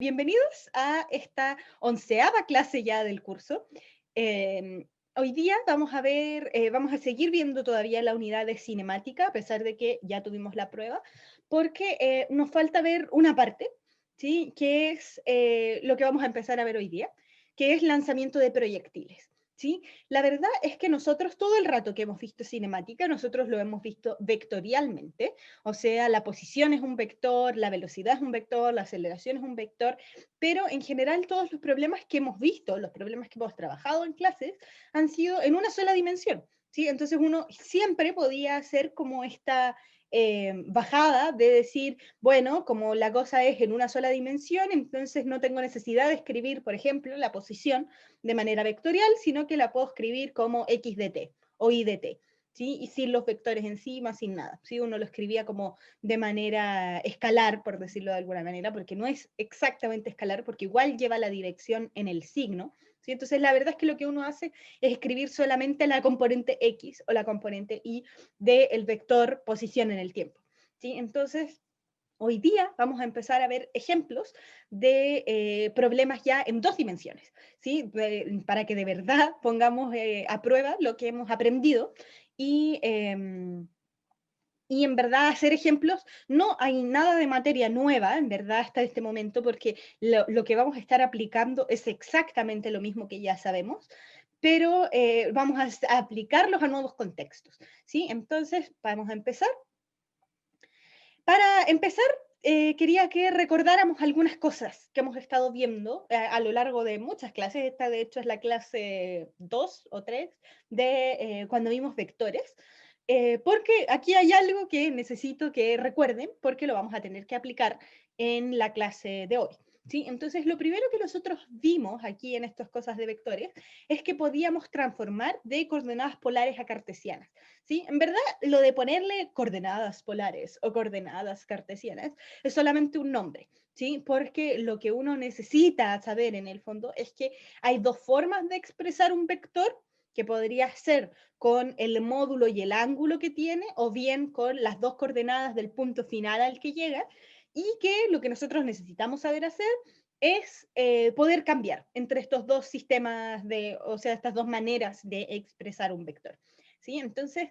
Bienvenidos a esta 11ª clase ya del curso. Hoy día vamos a ver, vamos a seguir viendo todavía la unidad de cinemática, a pesar de que ya tuvimos la prueba, porque nos falta ver una parte, ¿sí? Que es lo que vamos a empezar a ver hoy día, que es lanzamiento de proyectiles. ¿Sí? La verdad es que nosotros todo el rato que hemos visto cinemática, nosotros lo hemos visto vectorialmente, o sea, la posición es un vector, la velocidad es un vector, la aceleración es un vector, pero en general todos los problemas que hemos visto, los problemas que hemos trabajado en clases, han sido en una sola dimensión, ¿sí? Entonces uno siempre podía hacer como esta bajada de decir, bueno, como la cosa es en una sola dimensión, entonces no tengo necesidad de escribir, por ejemplo, la posición de manera vectorial, sino que la puedo escribir como x de t o y de t. ¿Sí? Y sin los vectores encima, sin nada. ¿Sí? Uno lo escribía como de manera escalar, por decirlo de alguna manera, porque no es exactamente escalar, porque igual lleva la dirección en el signo. ¿Sí? Entonces, la verdad es que lo que uno hace es escribir solamente la componente x o la componente y del vector posición en el tiempo. ¿Sí? Entonces, hoy día vamos a empezar a ver ejemplos de problemas ya en dos dimensiones, ¿sí? Para que de verdad pongamos a prueba lo que hemos aprendido y, y en verdad hacer ejemplos, no hay nada de materia nueva, en verdad, hasta este momento, porque lo que vamos a estar aplicando es exactamente lo mismo que ya sabemos, pero vamos a aplicarlos a nuevos contextos, ¿sí? Entonces, vamos a empezar. Para empezar, quería que recordáramos algunas cosas que hemos estado viendo a lo largo de muchas clases. Esta, de hecho, es la clase 2 o 3 de cuando vimos vectores. Porque aquí hay algo que necesito que recuerden, porque lo vamos a tener que aplicar en la clase de hoy. ¿Sí? Entonces, lo primero que nosotros vimos aquí en estas cosas de vectores es que podíamos transformar de coordenadas polares a cartesianas. ¿Sí? En verdad, lo de ponerle coordenadas polares o coordenadas cartesianas es solamente un nombre, ¿sí? Porque lo que uno necesita saber en el fondo es que hay dos formas de expresar un vector, que podría ser con el módulo y el ángulo que tiene, o bien con las dos coordenadas del punto final al que llega, y que lo que nosotros necesitamos saber hacer es poder cambiar entre estos dos sistemas o sea, estas dos maneras de expresar un vector. ¿Sí? Entonces,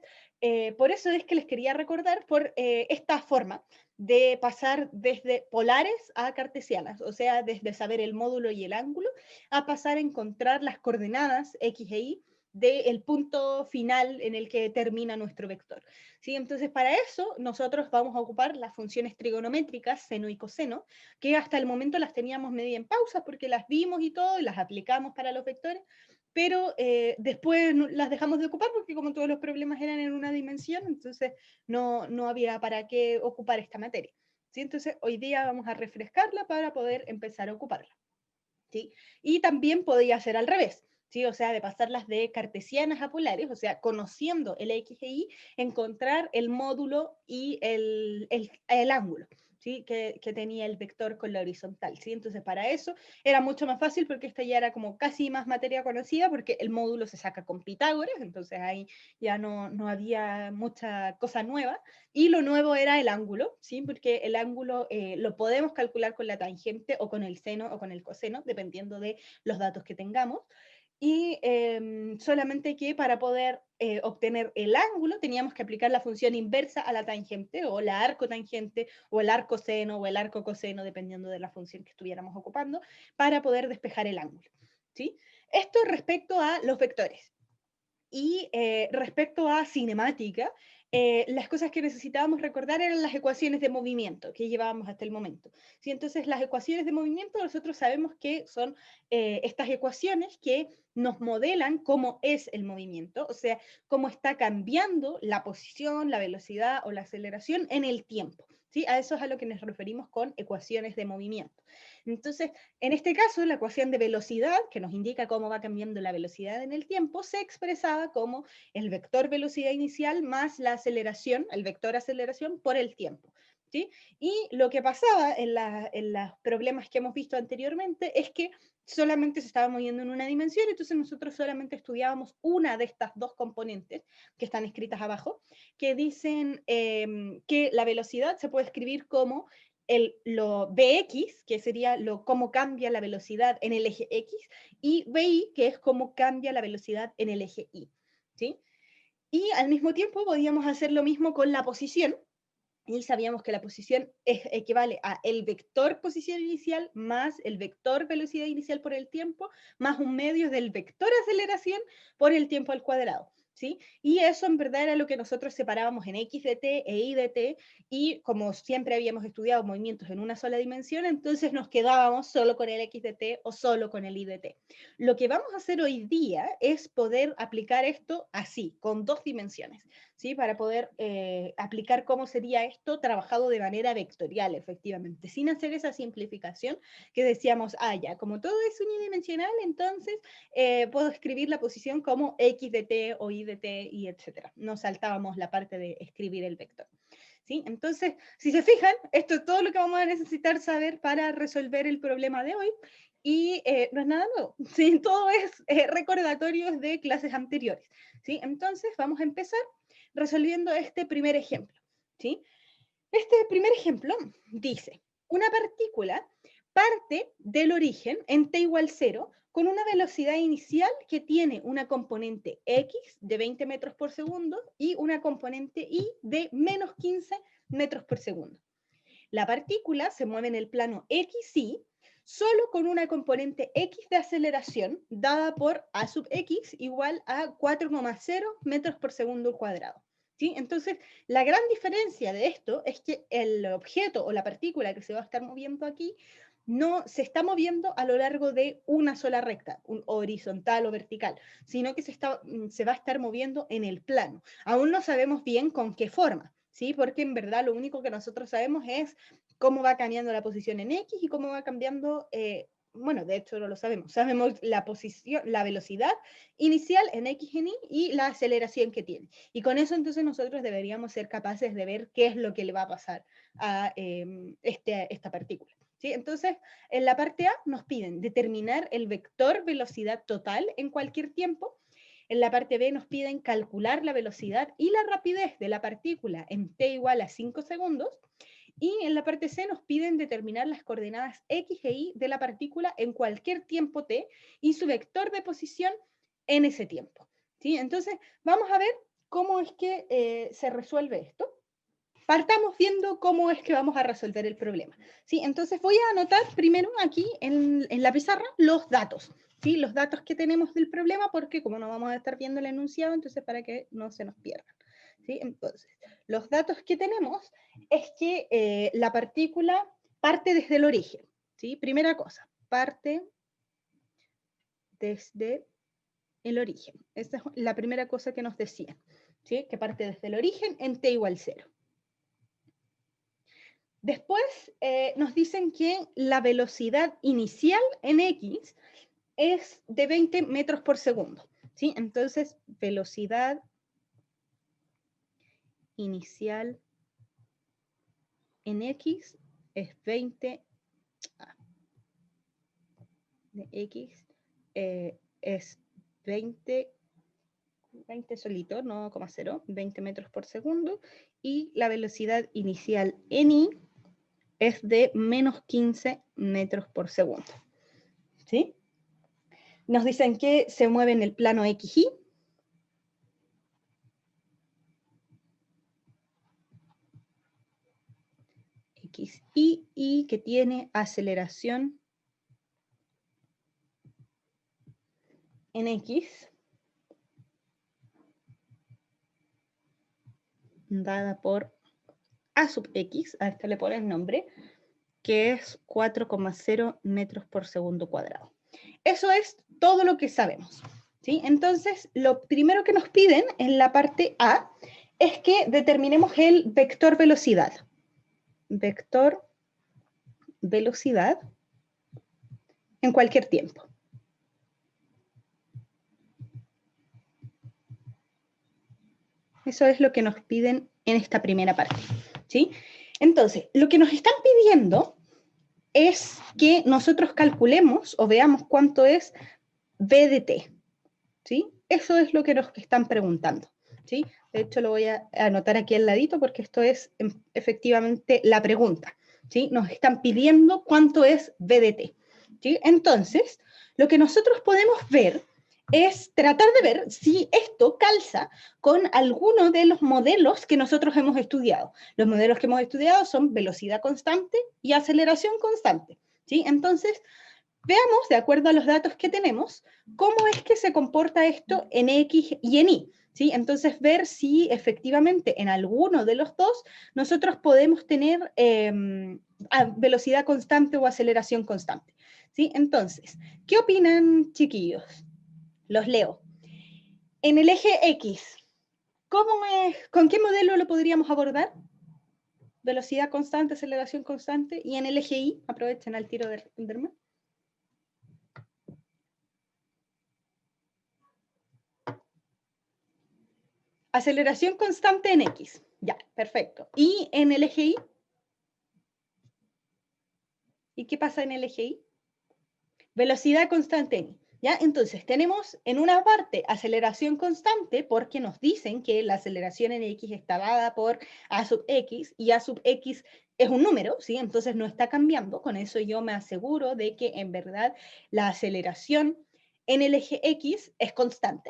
por eso es que les quería recordar por esta forma de pasar desde polares a cartesianas, o sea, desde saber el módulo y el ángulo, a pasar a encontrar las coordenadas x e y del punto final en el que termina nuestro vector. ¿Sí? Entonces, para eso nosotros vamos a ocupar las funciones trigonométricas, seno y coseno, que hasta el momento las teníamos medio en pausa porque las vimos y todo, y las aplicamos para los vectores, pero después las dejamos de ocupar porque como todos los problemas eran en una dimensión, entonces no había para qué ocupar esta materia. ¿Sí? Entonces hoy día vamos a refrescarla para poder empezar a ocuparla. ¿Sí? Y también podía ser al revés, ¿sí? O sea, de pasarlas de cartesianas a polares, o sea, conociendo el x e y, encontrar el módulo y el ángulo, ¿sí? Que tenía el vector con la horizontal, ¿sí? Entonces, para eso era mucho más fácil porque esta ya era como casi más materia conocida porque el módulo se saca con Pitágoras, entonces ahí ya no había mucha cosa nueva. Y lo nuevo era el ángulo, ¿sí? Porque el ángulo lo podemos calcular con la tangente o con el seno o con el coseno, dependiendo de los datos que tengamos. Y solamente que para poder obtener el ángulo teníamos que aplicar la función inversa a la tangente o la arcotangente o el arcoseno o el arcocoseno, dependiendo de la función que estuviéramos ocupando, para poder despejar el ángulo. ¿Sí? Esto respecto a los vectores. Y respecto a cinemática, las cosas que necesitábamos recordar eran las ecuaciones de movimiento que llevábamos hasta el momento. ¿Sí? Entonces, las ecuaciones de movimiento nosotros sabemos que son estas ecuaciones que nos modelan cómo es el movimiento, o sea, cómo está cambiando la posición, la velocidad o la aceleración en el tiempo. ¿Sí? A eso es a lo que nos referimos con ecuaciones de movimiento. Entonces, en este caso, la ecuación de velocidad, que nos indica cómo va cambiando la velocidad en el tiempo, se expresaba como el vector velocidad inicial más la aceleración, el vector aceleración por el tiempo. ¿Sí? Y lo que pasaba en los problemas que hemos visto anteriormente es que solamente se estaba moviendo en una dimensión, entonces nosotros solamente estudiábamos una de estas dos componentes que están escritas abajo, que dicen que la velocidad se puede escribir como lo Bx, que sería cómo cambia la velocidad en el eje X, y Bi, que es cómo cambia la velocidad en el eje Y, ¿sí? Y al mismo tiempo podíamos hacer lo mismo con la posición, y sabíamos que la posición equivale a el vector posición inicial más el vector velocidad inicial por el tiempo, más un medio del vector aceleración por el tiempo al cuadrado. ¿Sí? Y eso en verdad era lo que nosotros separábamos en x de t e y de t, y como siempre habíamos estudiado movimientos en una sola dimensión, entonces nos quedábamos solo con el x de t o solo con el y de t. Lo que vamos a hacer hoy día es poder aplicar esto así, con dos dimensiones, ¿sí? Para poder aplicar cómo sería esto trabajado de manera vectorial, efectivamente, sin hacer esa simplificación que decíamos, ya, como todo es unidimensional, entonces puedo escribir la posición como x de t o y de t, y etcétera. No saltábamos la parte de escribir el vector. ¿Sí? Entonces, si se fijan, esto es todo lo que vamos a necesitar saber para resolver el problema de hoy, y no es nada nuevo, ¿sí? Todo es recordatorios de clases anteriores, ¿sí? Entonces, vamos a empezar resolviendo este primer ejemplo, ¿sí? Este primer ejemplo dice, una partícula parte del origen en t igual 0 con una velocidad inicial que tiene una componente x de 20 metros por segundo y una componente y de menos 15 metros por segundo. La partícula se mueve en el plano xy solo con una componente x de aceleración dada por a sub x igual a 4,0 metros por segundo al cuadrado. ¿Sí? Entonces, la gran diferencia de esto es que el objeto o la partícula que se va a estar moviendo aquí no se está moviendo a lo largo de una sola recta, horizontal o vertical, sino que se va a estar moviendo en el plano. Aún no sabemos bien con qué forma, ¿sí? Porque en verdad lo único que nosotros sabemos es cómo va cambiando la posición en X y cómo va cambiando, bueno, de hecho no lo sabemos, sabemos la posición, la velocidad inicial en X en Y y la aceleración que tiene. Y con eso entonces nosotros deberíamos ser capaces de ver qué es lo que le va a pasar a esta partícula. ¿Sí? Entonces, en la parte A nos piden determinar el vector velocidad total en cualquier tiempo. En la parte B nos piden calcular la velocidad y la rapidez de la partícula en t igual a 5 segundos. Y en la parte C nos piden determinar las coordenadas x e y de la partícula en cualquier tiempo t y su vector de posición en ese tiempo. ¿Sí? Entonces, vamos a ver cómo es que se resuelve esto. Partamos viendo cómo es que vamos a resolver el problema. ¿Sí? Entonces voy a anotar primero aquí en la pizarra los datos. ¿Sí? Los datos que tenemos del problema, porque como no vamos a estar viendo el enunciado, entonces para que no se nos pierdan. ¿Sí? Entonces, los datos que tenemos es que la partícula parte desde el origen. ¿Sí? Primera cosa, parte desde el origen. Esta es la primera cosa que nos decían. ¿Sí? Que parte desde el origen en t igual 0. Después nos dicen que la velocidad inicial en X es de 20 metros por segundo. ¿Sí? Entonces, velocidad inicial en X es 20 de X es 20 solito, no 0,0, 20 metros por segundo, y la velocidad inicial en Y es de menos 15 metros por segundo. ¿Sí? Nos dicen que se mueve en el plano XY. XY y que tiene aceleración en X dada por A sub X, a esta le pone el nombre, que es 4,0 metros por segundo cuadrado. Eso es todo lo que sabemos. ¿Sí? Entonces, lo primero que nos piden en la parte A es que determinemos el vector velocidad. Vector velocidad en cualquier tiempo. Eso es lo que nos piden en esta primera parte. ¿Sí? Entonces, lo que nos están pidiendo es que nosotros calculemos o veamos cuánto es b de t. ¿Sí? Eso es lo que nos están preguntando. ¿Sí? De hecho, lo voy a anotar aquí al ladito porque esto es efectivamente la pregunta. ¿sí? Nos están pidiendo cuánto es VDT, ¿sí? Entonces, lo que nosotros podemos ver es tratar de ver si esto calza con alguno de los modelos que nosotros hemos estudiado. Los modelos que hemos estudiado son velocidad constante y aceleración constante, ¿sí? Entonces, veamos, de acuerdo a los datos que tenemos, cómo es que se comporta esto en X y en Y, ¿sí? Entonces, ver si efectivamente en alguno de los dos nosotros podemos tener velocidad constante o aceleración constante, ¿sí? Entonces, ¿qué opinan, chiquillos? Los leo. En el eje X, ¿con qué modelo lo podríamos abordar? Velocidad constante, aceleración constante. Y en el eje Y, aprovechen al tiro de responderme. Aceleración constante en X. Ya, perfecto. ¿Y en el eje Y? ¿Y qué pasa en el eje Y? Velocidad constante en Y. ¿Ya? Entonces, tenemos en una parte aceleración constante porque nos dicen que la aceleración en X está dada por A sub X y A sub X es un número, ¿sí? Entonces no está cambiando. Con eso yo me aseguro de que en verdad la aceleración en el eje X es constante.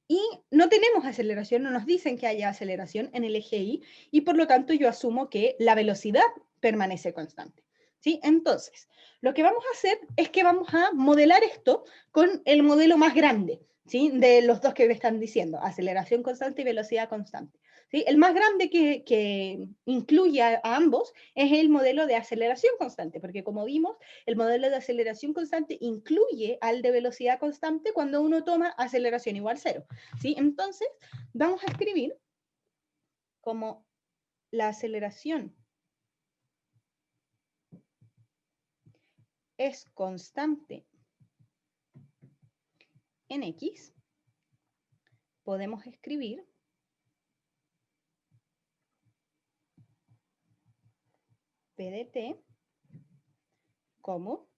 Y no tenemos aceleración, no nos dicen que haya aceleración en el eje Y y por lo tanto yo asumo que la velocidad permanece constante. ¿Sí? Entonces, lo que vamos a hacer es que vamos a modelar esto con el modelo más grande, ¿sí? De los dos que me están diciendo, aceleración constante y velocidad constante. ¿Sí? El más grande que incluye a ambos es el modelo de aceleración constante, porque como vimos, el modelo de aceleración constante incluye al de velocidad constante cuando uno toma aceleración igual 0. ¿Sí? Entonces, vamos a escribir como la aceleración es constante en X, podemos escribir PDT como,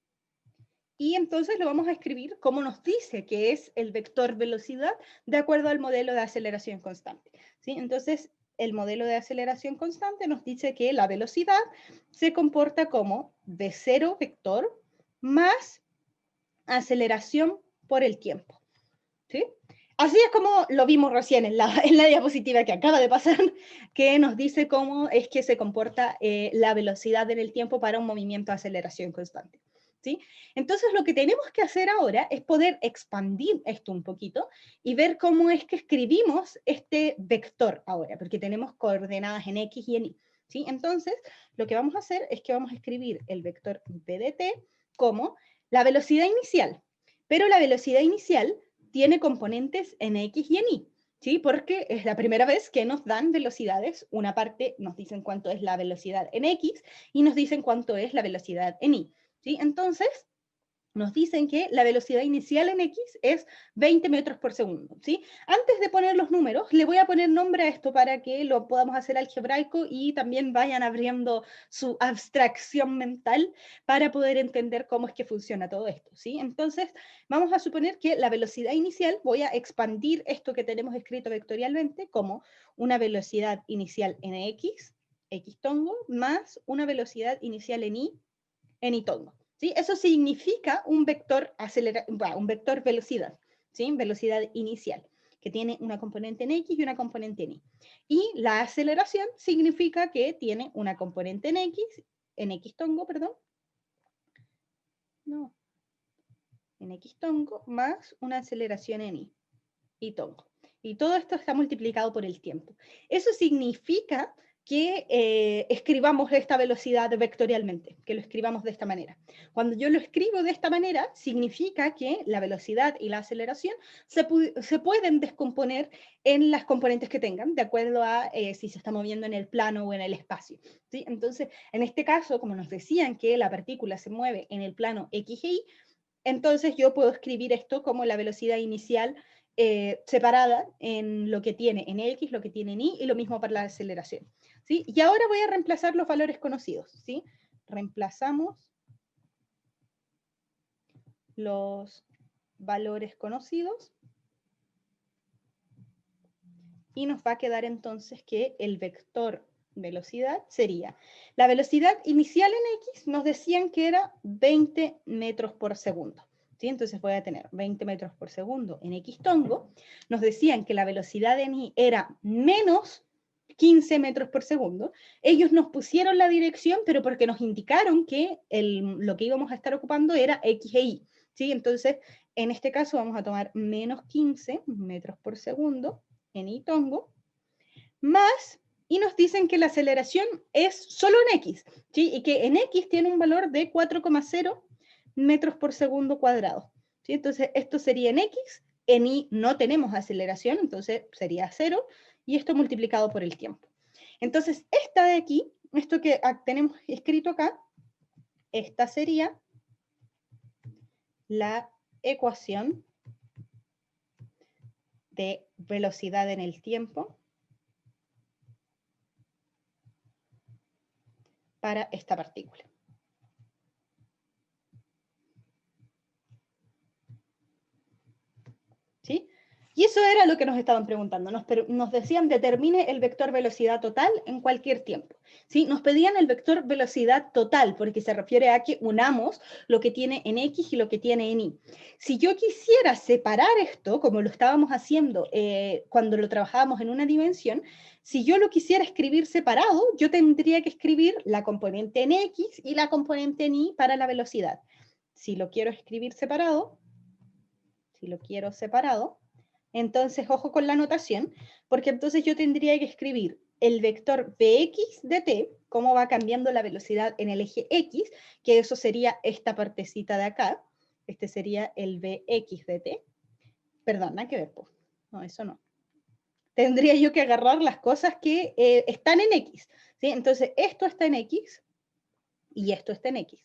y entonces lo vamos a escribir como nos dice que es el vector velocidad de acuerdo al modelo de aceleración constante. ¿Sí? Entonces, el modelo de aceleración constante nos dice que la velocidad se comporta como V0 vector más aceleración por el tiempo. ¿Sí? Así es como lo vimos recién en la diapositiva que acaba de pasar, que nos dice cómo es que se comporta la velocidad en el tiempo para un movimiento de aceleración constante. ¿Sí? Entonces lo que tenemos que hacer ahora es poder expandir esto un poquito y ver cómo es que escribimos este vector ahora, porque tenemos coordenadas en X y en Y. ¿Sí? Entonces lo que vamos a hacer es que vamos a escribir el vector VDT como la velocidad inicial, pero la velocidad inicial tiene componentes en X y en Y, ¿sí? Porque es la primera vez que nos dan velocidades. Una parte nos dicen cuánto es la velocidad en X y nos dicen cuánto es la velocidad en Y, ¿sí? Entonces, nos dicen que la velocidad inicial en X es 20 metros por segundo, ¿sí? Antes de poner los números, le voy a poner nombre a esto para que lo podamos hacer algebraico y también vayan abriendo su abstracción mental para poder entender cómo es que funciona todo esto, ¿sí? Entonces, vamos a suponer que la velocidad inicial, voy a expandir esto que tenemos escrito vectorialmente como una velocidad inicial en X, X tongo, más una velocidad inicial en Y tongo. ¿Sí? Eso significa un vector, un vector velocidad, ¿sí? Velocidad inicial, que tiene una componente en X y una componente en Y. Y la aceleración significa que tiene una componente en X tongo, perdón, no, en X tongo, más una aceleración en Y tongo. Y todo esto está multiplicado por el tiempo. Eso significa que escribamos esta velocidad vectorialmente, que lo escribamos de esta manera. Cuando yo lo escribo de esta manera, significa que la velocidad y la aceleración se pueden descomponer en las componentes que tengan, de acuerdo a si se está moviendo en el plano o en el espacio. ¿Sí? Entonces, en este caso, como nos decían que la partícula se mueve en el plano X y Y, entonces yo puedo escribir esto como la velocidad inicial separada en lo que tiene en X, lo que tiene en Y, y lo mismo para la aceleración. ¿Sí? Y ahora voy a reemplazar los valores conocidos. ¿Sí? Reemplazamos los valores conocidos y nos va a quedar entonces que el vector velocidad sería, la velocidad inicial en X nos decían que era 20 metros por segundo. ¿Sí? Entonces voy a tener 20 metros por segundo en X tongo. Nos decían que la velocidad en Y era menos 15 metros por segundo. Ellos nos pusieron la dirección, pero porque nos indicaron que lo que íbamos a estar ocupando era X e Y. ¿Sí? Entonces, en este caso vamos a tomar menos 15 metros por segundo en Y tongo, más, y nos dicen que la aceleración es solo en X, ¿sí? Y que en X tiene un valor de 4,0 metros por segundo cuadrado. ¿Sí? Entonces, esto sería en X, en Y no tenemos aceleración, entonces sería 0, y esto multiplicado por el tiempo. Entonces, esta de aquí, esto que tenemos escrito acá, esta sería la ecuación de velocidad en el tiempo para esta partícula. ¿Sí? Y eso era lo que nos estaban preguntando. Nos decían, determine el vector velocidad total en cualquier tiempo. ¿Sí? Nos pedían el vector velocidad total, porque se refiere a que unamos lo que tiene en X y lo que tiene en Y. Si yo quisiera separar esto, como lo estábamos haciendo cuando lo trabajábamos en una dimensión, si yo lo quisiera escribir separado, yo tendría que escribir la componente en X y la componente en Y para la velocidad. Si lo quiero escribir separado, entonces ojo con la notación, porque entonces yo tendría que escribir el vector Vx de t, cómo va cambiando la velocidad en el eje X, que eso sería esta partecita de acá, este sería el Vx de t, perdón, nada que ver, pues. No, eso no. Tendría yo que agarrar las cosas que están en X, ¿sí? Entonces esto está en X y esto está en X.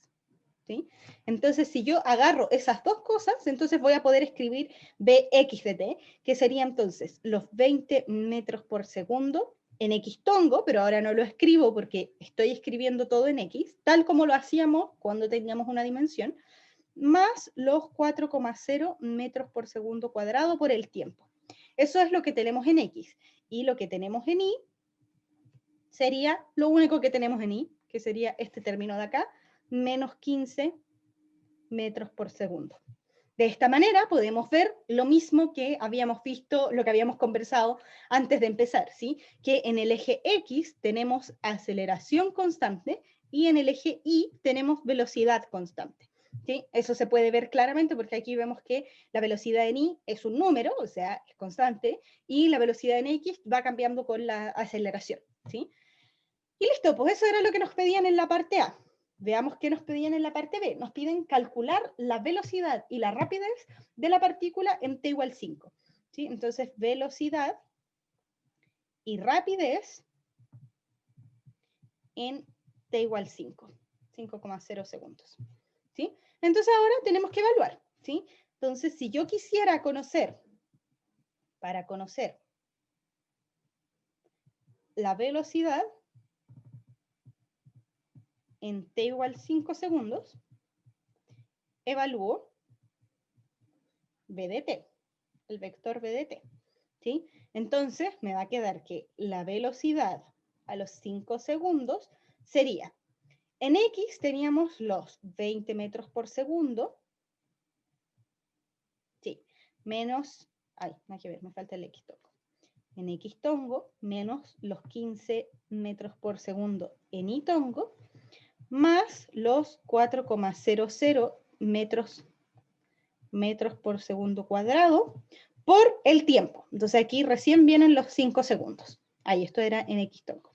¿Sí? Entonces, si yo agarro esas dos cosas, entonces voy a poder escribir Bx de t, que sería entonces los 20 metros por segundo en X tongo, pero ahora no lo escribo porque estoy escribiendo todo en X, tal como lo hacíamos cuando teníamos una dimensión, más los 4,0 metros por segundo cuadrado por el tiempo. Eso es lo que tenemos en X. Y lo que tenemos en Y sería lo único que tenemos en Y, que sería este término de acá, menos 15 metros por segundo. De esta manera podemos ver lo mismo que habíamos visto, lo que habíamos conversado antes de empezar, ¿sí? Que en el eje X tenemos aceleración constante y en el eje Y tenemos velocidad constante. ¿Sí? Eso se puede ver claramente porque aquí vemos que la velocidad en Y es un número, o sea, es constante, y la velocidad en X va cambiando con la aceleración. ¿Sí? Y listo, pues eso era lo que nos pedían en la parte A. Veamos qué nos pedían en la parte B. Nos piden calcular la velocidad y la rapidez de la partícula en t igual 5. ¿Sí? Entonces, velocidad y rapidez en t igual 5, 5,0 segundos. ¿Sí? Entonces ahora tenemos que evaluar. ¿Sí? Entonces, si yo quisiera conocer, para conocer la velocidad en t igual 5 segundos, evalúo b de t, el vector b de t. ¿Sí? Entonces me va a quedar que la velocidad a los 5 segundos sería, en X teníamos los 20 metros por segundo, sí, menos, ay, no hay que ver, me falta el X tongo. En X tongo, menos los 15 metros por segundo en Y tongo, más los 4,00 metros por segundo cuadrado por el tiempo. Entonces aquí recién vienen los 5 segundos. Ahí esto era en X tongo.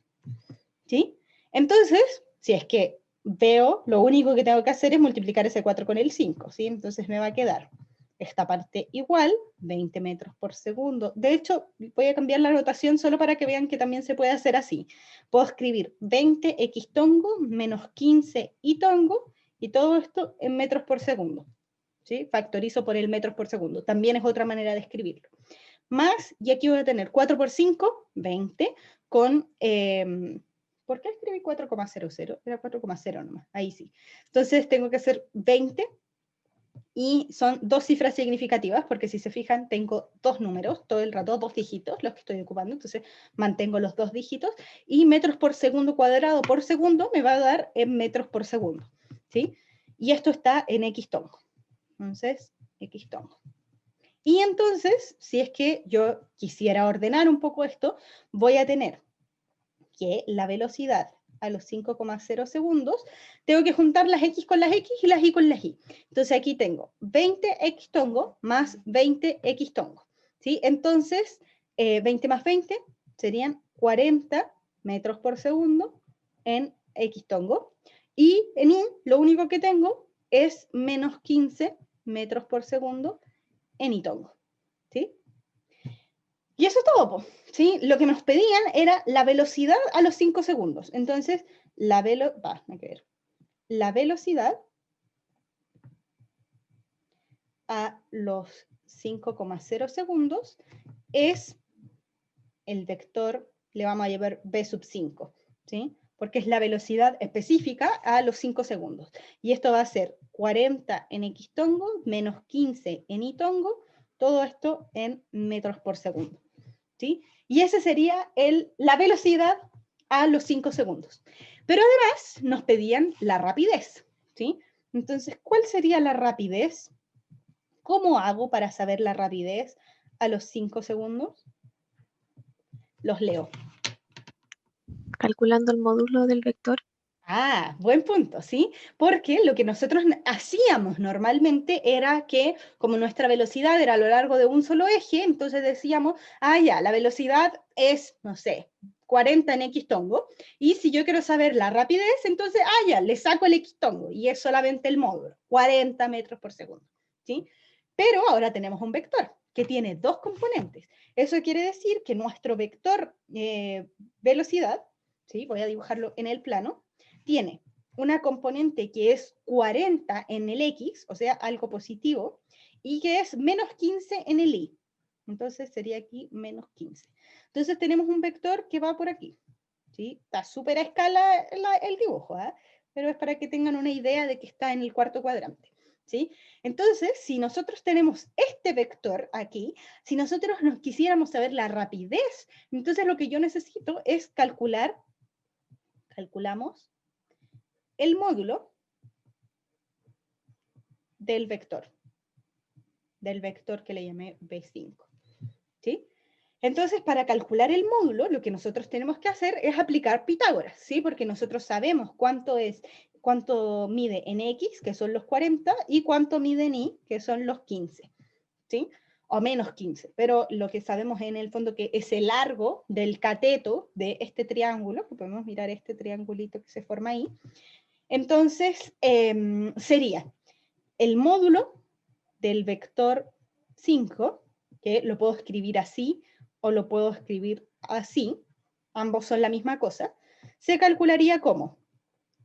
¿Sí? Entonces, si es que veo, lo único que tengo que hacer es multiplicar ese 4 con el 5. ¿Sí? Entonces me va a quedar esta parte igual, 20 metros por segundo. De hecho, voy a cambiar la notación solo para que vean que también se puede hacer así. Puedo escribir 20 X tongo menos 15 Y tongo, y todo esto en metros por segundo. ¿Sí? Factorizo por el metros por segundo. También es otra manera de escribirlo. Más, y aquí voy a tener 4 por 5, 20, con... ¿por qué escribí 4,00? Era 4,0 nomás, ahí sí. Entonces tengo que hacer 20 y son dos cifras significativas, porque si se fijan, tengo dos números, todo el rato, dos dígitos, los que estoy ocupando, entonces mantengo los dos dígitos, y metros por segundo cuadrado por segundo me va a dar en metros por segundo, ¿sí? Y esto está en X tongo. Entonces, X tongo. Y entonces, si es que yo quisiera ordenar un poco esto, voy a tener que la velocidad a los 5,0 segundos, tengo que juntar las X con las X y las Y con las Y. Entonces aquí tengo 20X tongo más 20X tongo, ¿sí? Entonces, 20 más 20 serían 40 metros por segundo en X tongo. Y en Y lo único que tengo es menos 15 metros por segundo en Y tongo, ¿sí? Y eso es todo, ¿sí? Lo que nos pedían era la velocidad a los 5 segundos. Entonces, la velocidad a los 5,0 segundos es el vector, le vamos a llevar b sub 5, ¿sí? Porque es la velocidad específica a los 5 segundos. Y esto va a ser 40 en x tongo menos 15 en y tongo, todo esto en metros por segundo, ¿sí? Y esa sería la velocidad a los 5 segundos. Pero además nos pedían la rapidez, ¿sí? Entonces, ¿cuál sería la rapidez? ¿Cómo hago para saber la rapidez a los 5 segundos? Los leo. Calculando el módulo del vector. Ah, buen punto, ¿sí? Porque lo que nosotros hacíamos normalmente era que, como nuestra velocidad era a lo largo de un solo eje, entonces decíamos, ah, ya, la velocidad es, no sé, 40 en X tongo, y si yo quiero saber la rapidez, entonces, ah, ya, le saco el X tongo, y es solamente el módulo, 40 metros por segundo, ¿sí? Pero ahora tenemos un vector que tiene dos componentes. Eso quiere decir que nuestro vector velocidad, ¿sí? Voy a dibujarlo en el plano, tiene una componente que es 40 en el X, o sea, algo positivo, y que es menos 15 en el Y. Entonces sería aquí menos 15. Entonces tenemos un vector que va por aquí, ¿sí? Está súper a escala el dibujo, ¿eh? Pero es para que tengan una idea de que está en el cuarto cuadrante, ¿sí? Entonces, si nosotros tenemos este vector aquí, si nosotros nos quisiéramos saber la rapidez, entonces lo que yo necesito es calculamos el módulo del vector que le llamé B5, ¿sí? Entonces, para calcular el módulo, lo que nosotros tenemos que hacer es aplicar Pitágoras, ¿sí? Porque nosotros sabemos cuánto mide en X, que son los 40, y cuánto mide en Y, que son los 15, ¿sí? O menos 15, pero lo que sabemos en el fondo que es el largo del cateto de este triángulo, que podemos mirar este triangulito que se forma ahí. Entonces, sería el módulo del vector 5, que lo puedo escribir así o lo puedo escribir así, ambos son la misma cosa, se calcularía como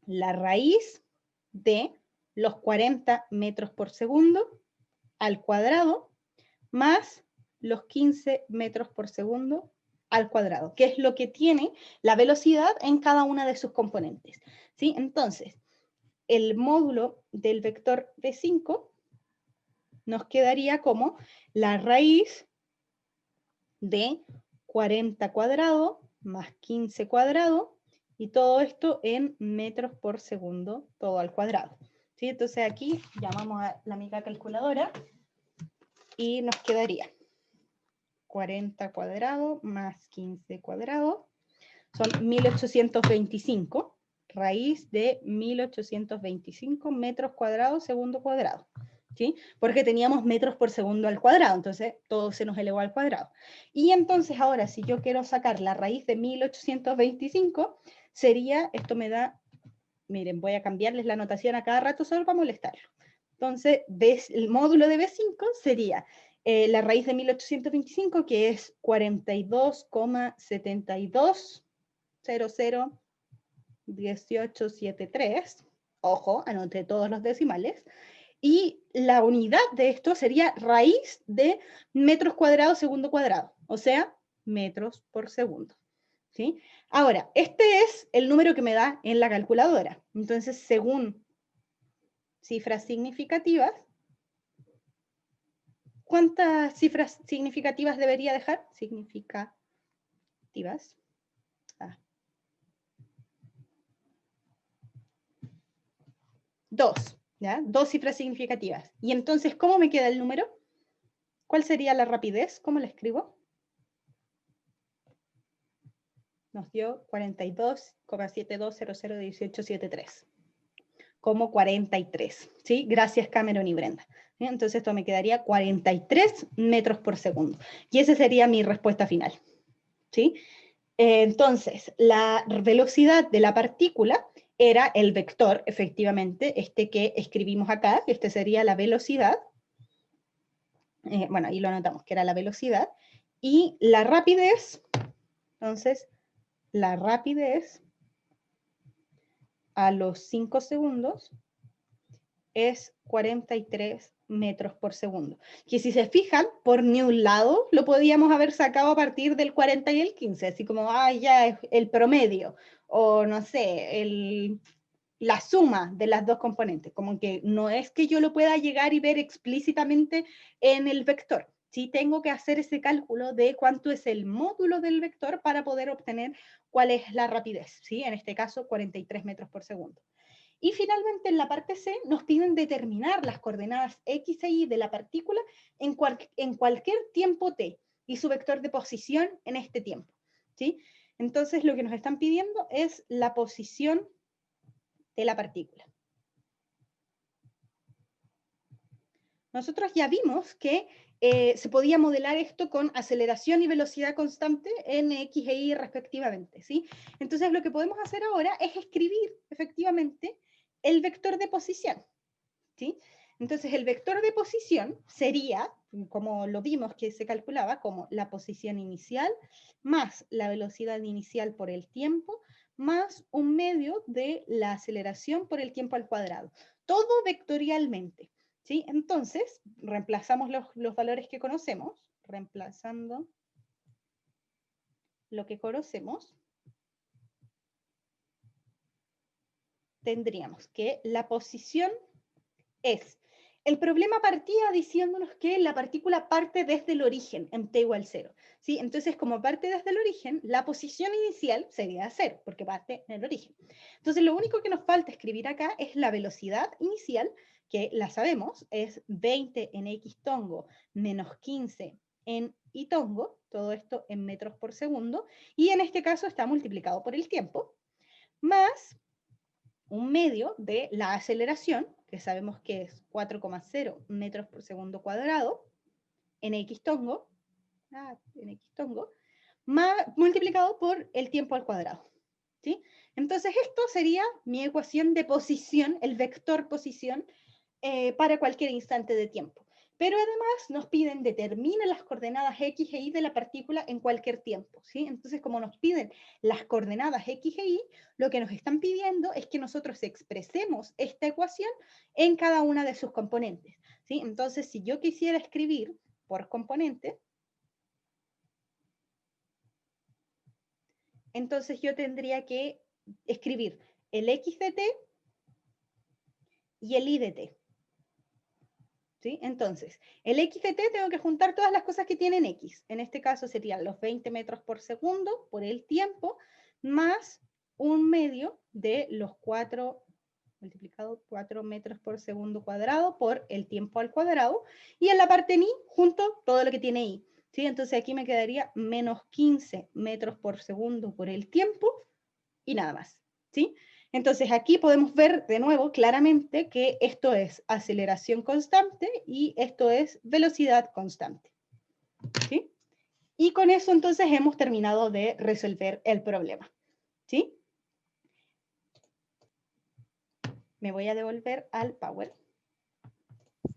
la raíz de los 40 metros por segundo al cuadrado más los 15 metros por segundo al cuadrado, que es lo que tiene la velocidad en cada una de sus componentes, ¿sí? Entonces, el módulo del vector B5 nos quedaría como la raíz de 40 cuadrado más 15 cuadrado, y todo esto en metros por segundo, todo al cuadrado, ¿sí? Entonces aquí llamamos a la amiga calculadora y nos quedaría 40 cuadrado más 15 cuadrado, son 1825, raíz de 1825 metros cuadrados segundo cuadrado, ¿sí? Porque teníamos metros por segundo al cuadrado, entonces todo se nos elevó al cuadrado. Y entonces ahora, si yo quiero sacar la raíz de 1825, sería, esto me da, miren, voy a cambiarles la notación a cada rato solo para molestarlo. Entonces, el módulo de B5 sería la raíz de 1825, que es 42,72001873, ojo, anoté todos los decimales, y la unidad de esto sería raíz de metros cuadrados segundo cuadrado, o sea, metros por segundo, ¿sí? Ahora, este es el número que me da en la calculadora, entonces según cifras significativas, ¿Cuántas cifras significativas debería dejar? Significativas. 2, ¿ya? 2 cifras significativas. Y entonces, ¿cómo me queda el número? ¿Cuál sería la rapidez? ¿Cómo la escribo? Nos dio 42,72001873. Como 43, ¿sí? Gracias Cameron y Brenda. ¿Sí? Entonces esto me quedaría 43 metros por segundo. Y esa sería mi respuesta final, ¿sí? Entonces, la velocidad de la partícula era el vector, efectivamente, este que escribimos acá, este sería la velocidad. Bueno, ahí lo anotamos, que era la velocidad. Y la rapidez, entonces, la rapidez a los 5 segundos es 43 metros por segundo. Que si se fijan, por ni un lado lo podíamos haber sacado a partir del 40 y el 15, así como, ya es el promedio, o no sé, la suma de las dos componentes, como que no es que yo lo pueda llegar y ver explícitamente en el vector. Sí tengo que hacer ese cálculo de cuánto es el módulo del vector para poder obtener cuál es la rapidez, ¿sí? En este caso, 43 metros por segundo. Y finalmente, en la parte C, nos piden determinar las coordenadas X e Y de la partícula en cualquier tiempo t y su vector de posición en este tiempo, ¿sí? Entonces, lo que nos están pidiendo es la posición de la partícula. Nosotros ya vimos que se podía modelar esto con aceleración y velocidad constante en X e Y respectivamente, ¿sí? Entonces, lo que podemos hacer ahora es escribir efectivamente el vector de posición, ¿sí? Entonces, el vector de posición sería, como lo vimos que se calculaba, como la posición inicial más la velocidad inicial por el tiempo, más un medio de la aceleración por el tiempo al cuadrado. Todo vectorialmente, ¿sí? Entonces, reemplazamos los valores que conocemos, reemplazando lo que conocemos, tendríamos que la posición es, el problema partía diciéndonos que la partícula parte desde el origen, en t igual 0. ¿Sí? Entonces, como parte desde el origen, la posición inicial sería 0, porque parte en el origen. Entonces, lo único que nos falta escribir acá es la velocidad inicial, que la sabemos, es 20 en x tongo menos 15 en y tongo, todo esto en metros por segundo, y en este caso está multiplicado por el tiempo, más un medio de la aceleración, que sabemos que es 4,0 metros por segundo cuadrado, en x tongo, multiplicado por el tiempo al cuadrado. ¿Sí? Entonces esto sería mi ecuación de posición, el vector posición, para cualquier instante de tiempo. Pero además nos piden determine las coordenadas X e Y de la partícula en cualquier tiempo, ¿sí? Entonces, como nos piden las coordenadas X e Y, lo que nos están pidiendo es que nosotros expresemos esta ecuación en cada una de sus componentes, ¿sí? Entonces, si yo quisiera escribir por componente, entonces yo tendría que escribir el X de t y el Y de t. ¿Sí? Entonces, el x de t tengo que juntar todas las cosas que tienen x. En este caso serían los 20 metros por segundo por el tiempo, más un medio de los 4 multiplicado 4 metros por segundo cuadrado por el tiempo al cuadrado. Y en la parte en y, junto todo lo que tiene y. ¿Sí? Entonces aquí me quedaría menos 15 metros por segundo por el tiempo y nada más. ¿Sí? Entonces aquí podemos ver de nuevo claramente que esto es aceleración constante y esto es velocidad constante. ¿Sí? Y con eso entonces hemos terminado de resolver el problema. ¿Sí? Me voy a devolver al Power.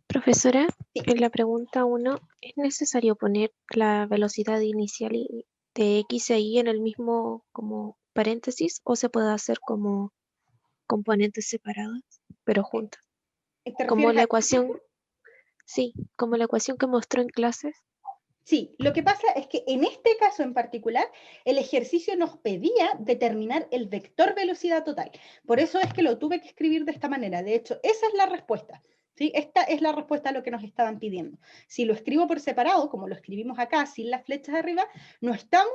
Profesora, Sí. en la pregunta 1, ¿es necesario poner la velocidad inicial de x e y en el mismo como paréntesis o se puede hacer como componentes separadas, pero juntas? ¿Te Como refieres la a... ecuación, sí, como la ecuación que mostró en clases. Sí, lo que pasa es que en este caso en particular, el ejercicio nos pedía determinar el vector velocidad total. Por eso es que lo tuve que escribir de esta manera. De hecho, esa es la respuesta. ¿Sí? Esta es la respuesta a lo que nos estaban pidiendo. Si lo escribo por separado, como lo escribimos acá, sin las flechas arriba, no estamos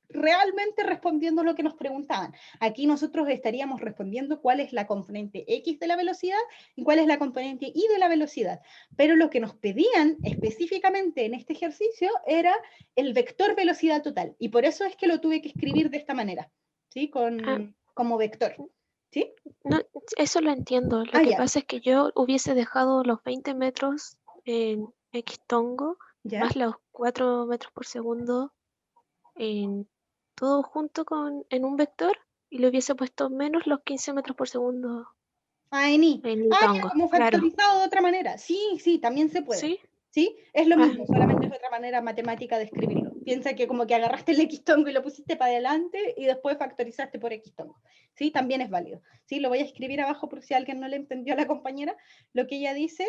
realmente respondiendo lo que nos preguntaban. Aquí nosotros estaríamos respondiendo cuál es la componente X de la velocidad y cuál es la componente Y de la velocidad. Pero lo que nos pedían específicamente en este ejercicio era el vector velocidad total. Y por eso es que lo tuve que escribir de esta manera, ¿sí? Ah, Como vector. ¿Sí? no, eso lo entiendo. Lo Ah, que ya. pasa es que yo hubiese dejado los 20 metros en X tongo, ¿Ya? más los 4 metros por segundo, en todo junto en un vector, y le hubiese puesto menos los 15 metros por segundo Ah, en I. en mi Ah, ya, tongo. como Claro. factorizado de otra manera. Sí, sí, también se puede. ¿Sí? ¿Sí? Es lo Ah, mismo, solamente es otra manera matemática de escribirlo. Piensa que como que agarraste el X tongo y lo pusiste para adelante y después factorizaste por X tongo. ¿Sí? También es válido. ¿Sí? Lo voy a escribir abajo por si alguien no le entendió a la compañera. Lo que ella dice,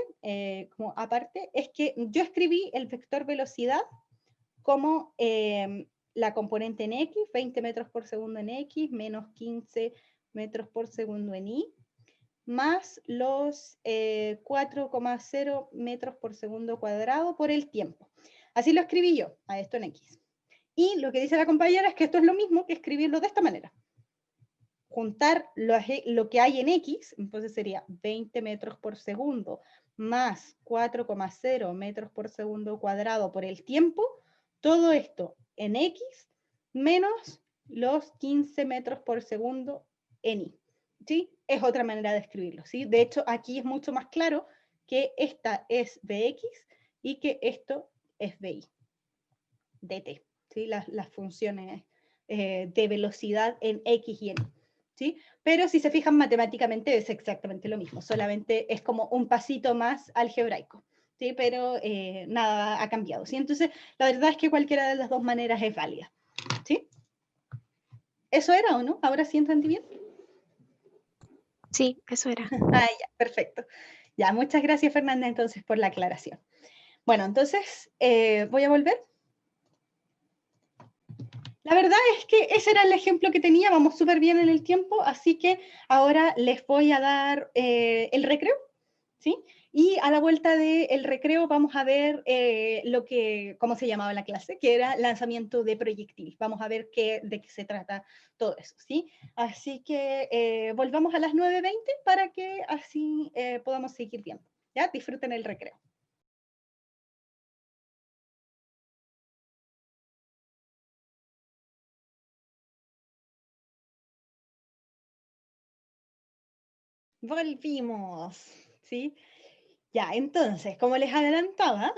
como aparte, es que yo escribí el vector velocidad como la componente en X, 20 metros por segundo en X, menos 15 metros por segundo en Y, más los 4,0 metros por segundo cuadrado por el tiempo. Así lo escribí yo, a esto en X. Y lo que dice la compañera es que esto es lo mismo que escribirlo de esta manera. Juntar lo que hay en X, entonces sería 20 metros por segundo más 4,0 metros por segundo cuadrado por el tiempo, todo esto en X menos los 15 metros por segundo en Y. ¿Sí? Es otra manera de escribirlo. ¿Sí? De hecho, aquí es mucho más claro que esta es Bx y que esto es Bi, dt. ¿Sí? Las funciones de velocidad en X y en Y. ¿Sí? Pero si se fijan matemáticamente es exactamente lo mismo, solamente es como un pasito más algebraico. ¿Sí? Pero nada ha cambiado. ¿Sí? Entonces, la verdad es que cualquiera de las dos maneras es válida. ¿Sí? ¿Eso era o no? ¿Ahora sí entendí bien? sí, eso era. Ah, ya, perfecto. Ya, muchas gracias Fernanda entonces por la aclaración. Bueno, entonces voy a volver. La verdad es que ese era el ejemplo que tenía, vamos súper bien en el tiempo, así que ahora les voy a dar el recreo, ¿sí? Y a la vuelta del recreo vamos a ver cómo se llamaba la clase, que era lanzamiento de proyectil. Vamos a ver de qué se trata todo eso, ¿sí? Así que volvamos a las 9:20 para que así podamos seguir viendo, ¿ya? Disfruten el recreo. Volvimos, ¿sí? Ya, entonces, como les adelantaba,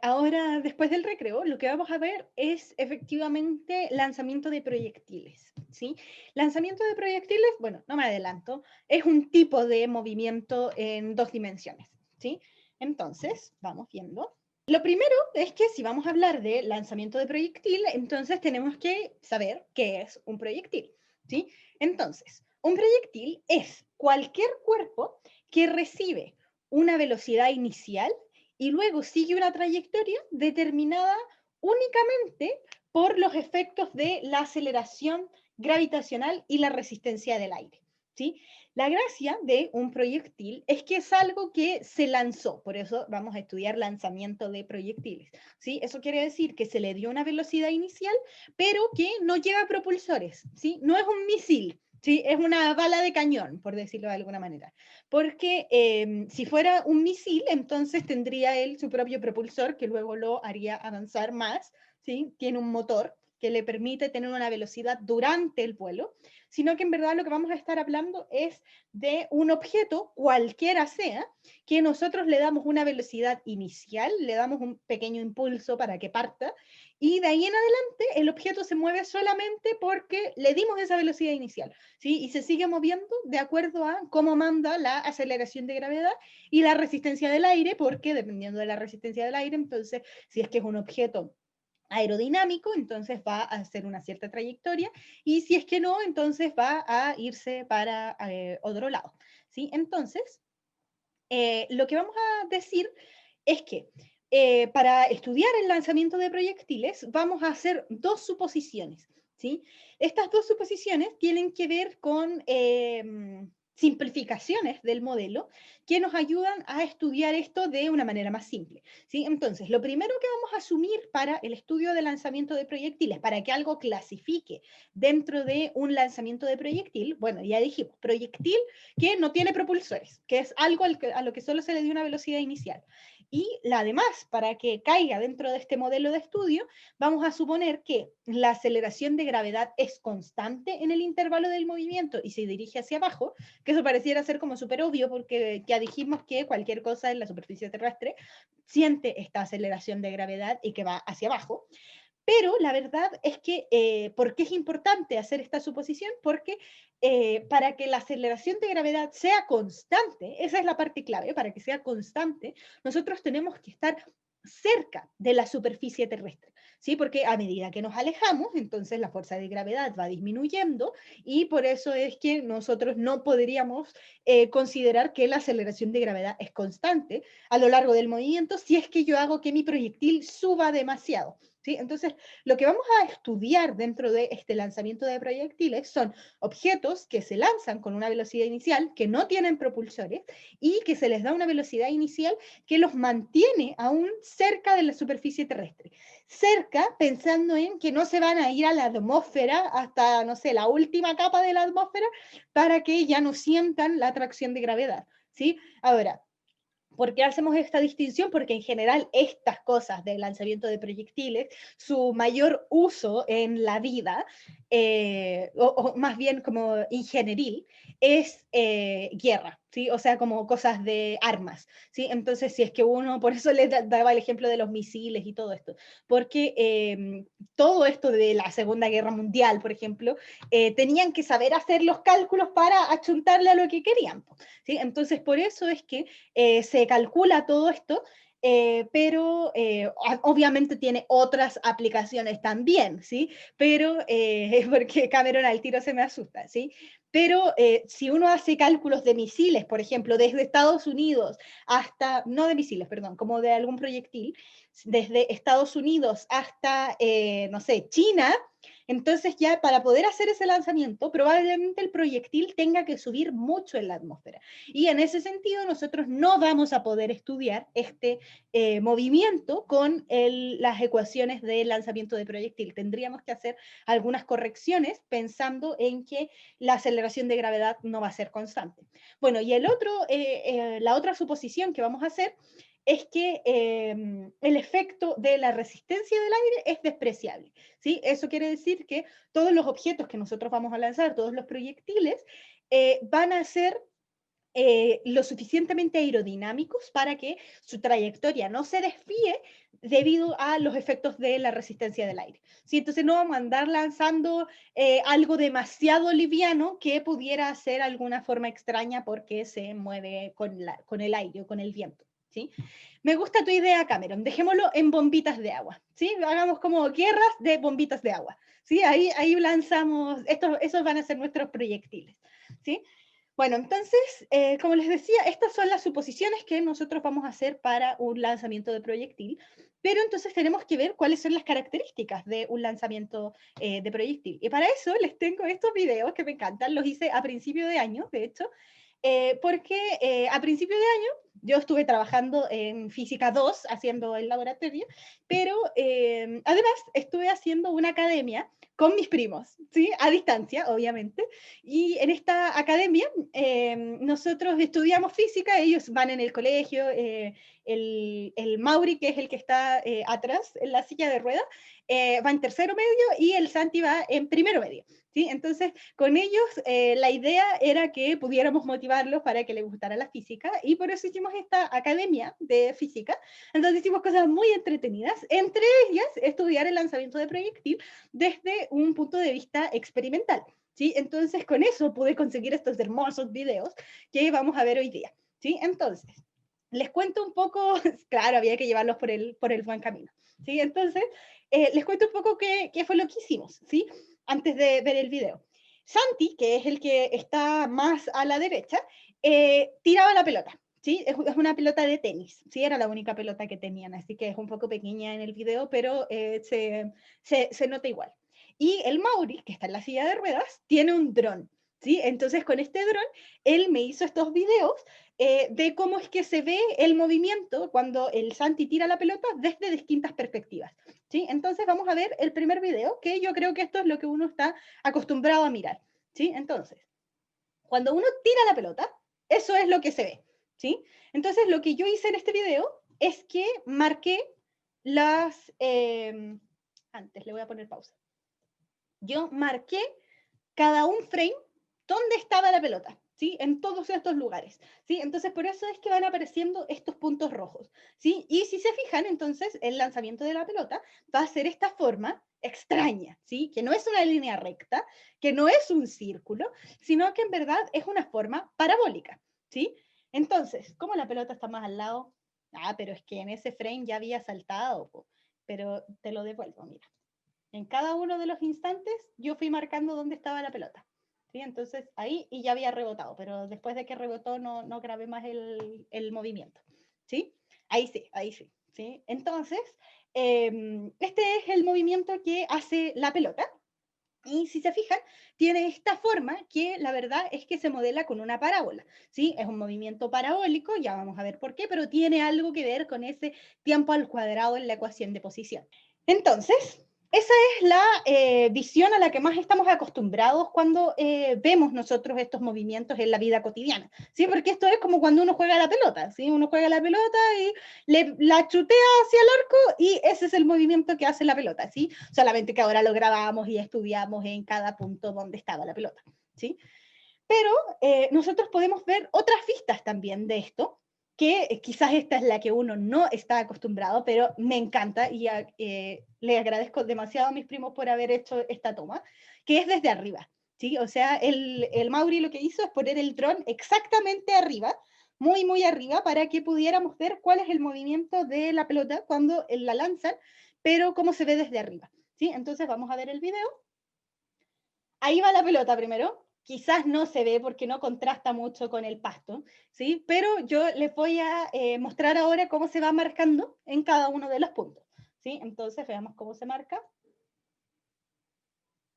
ahora después del recreo, lo que vamos a ver es efectivamente lanzamiento de proyectiles, ¿sí? Lanzamiento de proyectiles, bueno, no me adelanto, es un tipo de movimiento en 2 dimensiones, ¿sí? Entonces, vamos viendo. Lo primero es que si vamos a hablar de lanzamiento de proyectil, entonces tenemos que saber qué es un proyectil, ¿sí? Entonces, un proyectil es cualquier cuerpo que recibe una velocidad inicial y luego sigue una trayectoria determinada únicamente por los efectos de la aceleración gravitacional y la resistencia del aire, ¿sí? La gracia de un proyectil es que es algo que se lanzó, por eso vamos a estudiar lanzamiento de proyectiles, ¿sí? Eso quiere decir que se le dio una velocidad inicial, pero que no lleva propulsores, ¿sí? No es un misil, ¿sí? Es una bala de cañón, por decirlo de alguna manera. Porque si fuera un misil, entonces tendría él su propio propulsor que luego lo haría avanzar más, ¿sí? Tiene un motor que le permite tener una velocidad durante el vuelo, sino que en verdad lo que vamos a estar hablando es de un objeto, cualquiera sea, que nosotros le damos una velocidad inicial, le damos un pequeño impulso para que parta, y de ahí en adelante el objeto se mueve solamente porque le dimos esa velocidad inicial, ¿sí? Y se sigue moviendo de acuerdo a cómo manda la aceleración de gravedad y la resistencia del aire, porque dependiendo de la resistencia del aire, entonces, si es que es un objeto aerodinámico, entonces va a hacer una cierta trayectoria, y si es que no, entonces va a irse para otro lado, ¿sí? Entonces, lo que vamos a decir es que para estudiar el lanzamiento de proyectiles vamos a hacer 2 suposiciones, ¿sí? Estas 2 suposiciones tienen que ver con simplificaciones del modelo que nos ayudan a estudiar esto de una manera más simple, ¿sí? Entonces, lo primero que vamos a asumir para el estudio de lanzamiento de proyectiles, para que algo clasifique dentro de un lanzamiento de proyectil, bueno, ya dijimos, proyectil que no tiene propulsores, que es algo a lo que solo se le dio una velocidad inicial. Y además, para que caiga dentro de este modelo de estudio, vamos a suponer que la aceleración de gravedad es constante en el intervalo del movimiento y se dirige hacia abajo, que eso pareciera ser como súper obvio porque ya dijimos que cualquier cosa en la superficie terrestre siente esta aceleración de gravedad y que va hacia abajo. Pero la verdad es que, ¿por qué es importante hacer esta suposición? Porque para que la aceleración de gravedad sea constante, esa es la parte clave, para que sea constante, nosotros tenemos que estar cerca de la superficie terrestre, ¿sí? Porque a medida que nos alejamos, entonces la fuerza de gravedad va disminuyendo y por eso es que nosotros no podríamos considerar que la aceleración de gravedad es constante a lo largo del movimiento si es que yo hago que mi proyectil suba demasiado. ¿Sí? Entonces, lo que vamos a estudiar dentro de este lanzamiento de proyectiles son objetos que se lanzan con una velocidad inicial, que no tienen propulsores y que se les da una velocidad inicial que los mantiene aún cerca de la superficie terrestre. Cerca, pensando en que no se van a ir a la atmósfera hasta, no sé, la última capa de la atmósfera para que ya no sientan la atracción de gravedad. ¿Sí? Ahora, ¿por qué hacemos esta distinción? Porque en general estas cosas del lanzamiento de proyectiles, su mayor uso en la vida, o más bien como ingenieril, es guerra, ¿sí? O sea, como cosas de armas, ¿sí? Entonces, si es que uno, por eso les daba el ejemplo de los misiles y todo esto, porque todo esto de la Segunda Guerra Mundial, por ejemplo, tenían que saber hacer los cálculos para achuntarle a lo que querían, ¿sí? Entonces, por eso es que se calcula todo esto, pero obviamente tiene otras aplicaciones también, ¿sí? Pero, porque Cameron al tiro se me asusta, ¿sí? Pero si uno hace cálculos de misiles, por ejemplo, desde Estados Unidos hasta, no de misiles, perdón, como de algún proyectil, desde Estados Unidos hasta, no sé, China, entonces ya para poder hacer ese lanzamiento, probablemente el proyectil tenga que subir mucho en la atmósfera. Y en ese sentido, nosotros no vamos a poder estudiar este movimiento con las ecuaciones de lanzamiento de proyectil. Tendríamos que hacer algunas correcciones pensando en que la aceleración de gravedad no va a ser constante. Bueno, y la otra suposición que vamos a hacer es que el efecto de la resistencia del aire es despreciable. ¿Sí? Eso quiere decir que todos los objetos que nosotros vamos a lanzar, todos los proyectiles, van a ser lo suficientemente aerodinámicos para que su trayectoria no se desvíe debido a los efectos de la resistencia del aire. ¿Sí? Entonces no vamos a andar lanzando algo demasiado liviano que pudiera hacer alguna forma extraña porque se mueve con el aire o con el viento. ¿Sí? Me gusta tu idea, Cameron. Dejémoslo en bombitas de agua. ¿Sí? Hagamos como guerras de bombitas de agua. ¿Sí? Ahí lanzamos, esos van a ser nuestros proyectiles. ¿Sí? Bueno, entonces, como les decía, estas son las suposiciones que nosotros vamos a hacer para un lanzamiento de proyectil, pero entonces tenemos que ver cuáles son las características de un lanzamiento de proyectil. Y para eso les tengo estos videos que me encantan, los hice a principio de año, de hecho, porque a principio de año yo estuve trabajando en Física 2, haciendo el laboratorio, pero además estuve haciendo una academia con mis primos, ¿sí? A distancia, obviamente. Y en esta academia nosotros estudiamos física, ellos van en el colegio, el Mauri, que es el que está atrás en la silla de ruedas, va en tercero medio y el Santi va en primero medio. ¿Sí? Entonces, con ellos la idea era que pudiéramos motivarlos para que les gustara la física y por eso hicimos esta academia de física. Entonces hicimos cosas muy entretenidas, entre ellas estudiar el lanzamiento de proyectil desde un punto de vista experimental. ¿Sí? Entonces, con eso pude conseguir estos hermosos videos que vamos a ver hoy día. ¿Sí? Entonces, les cuento un poco, claro, había que llevarlos por el buen camino. ¿Sí? Entonces, les cuento un poco qué fue lo que hicimos, ¿sí? Antes de ver el video. Santi, que es el que está más a la derecha, tiraba la pelota. ¿Sí? Es una pelota de tenis, ¿sí? Era la única pelota que tenían, así que es un poco pequeña en el video, pero se nota igual. Y el Mauri, que está en la silla de ruedas, tiene un dron. ¿sí? Entonces con este dron, él me hizo estos videos de cómo es que se ve el movimiento cuando el Santi tira la pelota desde distintas perspectivas, ¿sí? Entonces vamos a ver el primer video, que yo creo que esto es lo que uno está acostumbrado a mirar, ¿sí? Entonces, cuando uno tira la pelota, eso es lo que se ve, ¿sí? Entonces lo que yo hice en este video es que marqué las... antes, le voy a poner pausa. Yo marqué cada un frame dónde estaba la pelota, ¿sí? En todos estos lugares, ¿sí? Entonces, por eso es que van apareciendo estos puntos rojos, ¿sí? Y si se fijan, entonces, el lanzamiento de la pelota va a ser esta forma extraña, ¿sí? Que no es una línea recta, que no es un círculo, sino que en verdad es una forma parabólica, ¿sí? Entonces, ¿cómo la pelota está más al lado? Ah, pero es que en ese frame ya había saltado, po. Pero te lo devuelvo, mira. En cada uno de los instantes yo fui marcando dónde estaba la pelota. ¿Sí? Entonces ahí y ya había rebotado, pero después de que rebotó no grabé más el movimiento. ¿Sí? Ahí sí, ahí sí. ¿Sí? Entonces, este es el movimiento que hace la pelota. Y si se fijan, tiene esta forma que la verdad es que se modela con una parábola, ¿sí? Es un movimiento parabólico, ya vamos a ver por qué, pero tiene algo que ver con ese tiempo al cuadrado en la ecuación de posición. Entonces, esa es la visión a la que más estamos acostumbrados cuando vemos nosotros estos movimientos en la vida cotidiana, ¿sí? Porque esto es como cuando uno juega la pelota, ¿sí? Uno juega la pelota y la chutea hacia el arco y ese es el movimiento que hace la pelota, ¿sí? Solamente que ahora lo grabamos y estudiamos en cada punto donde estaba la pelota, ¿sí? Pero nosotros podemos ver otras vistas también de esto, que quizás esta es la que uno no está acostumbrado, pero me encanta y le agradezco demasiado a mis primos por haber hecho esta toma, que es desde arriba, ¿sí? O sea, el Mauri lo que hizo es poner el dron exactamente arriba, muy, muy arriba, para que pudiéramos ver cuál es el movimiento de la pelota cuando la lanzan, pero cómo se ve desde arriba, ¿sí? Entonces vamos a ver el video. Ahí va la pelota primero. Quizás no se ve porque no contrasta mucho con el pasto, ¿sí? Pero yo les voy a mostrar ahora cómo se va marcando en cada uno de los puntos, ¿sí? Entonces veamos cómo se marca.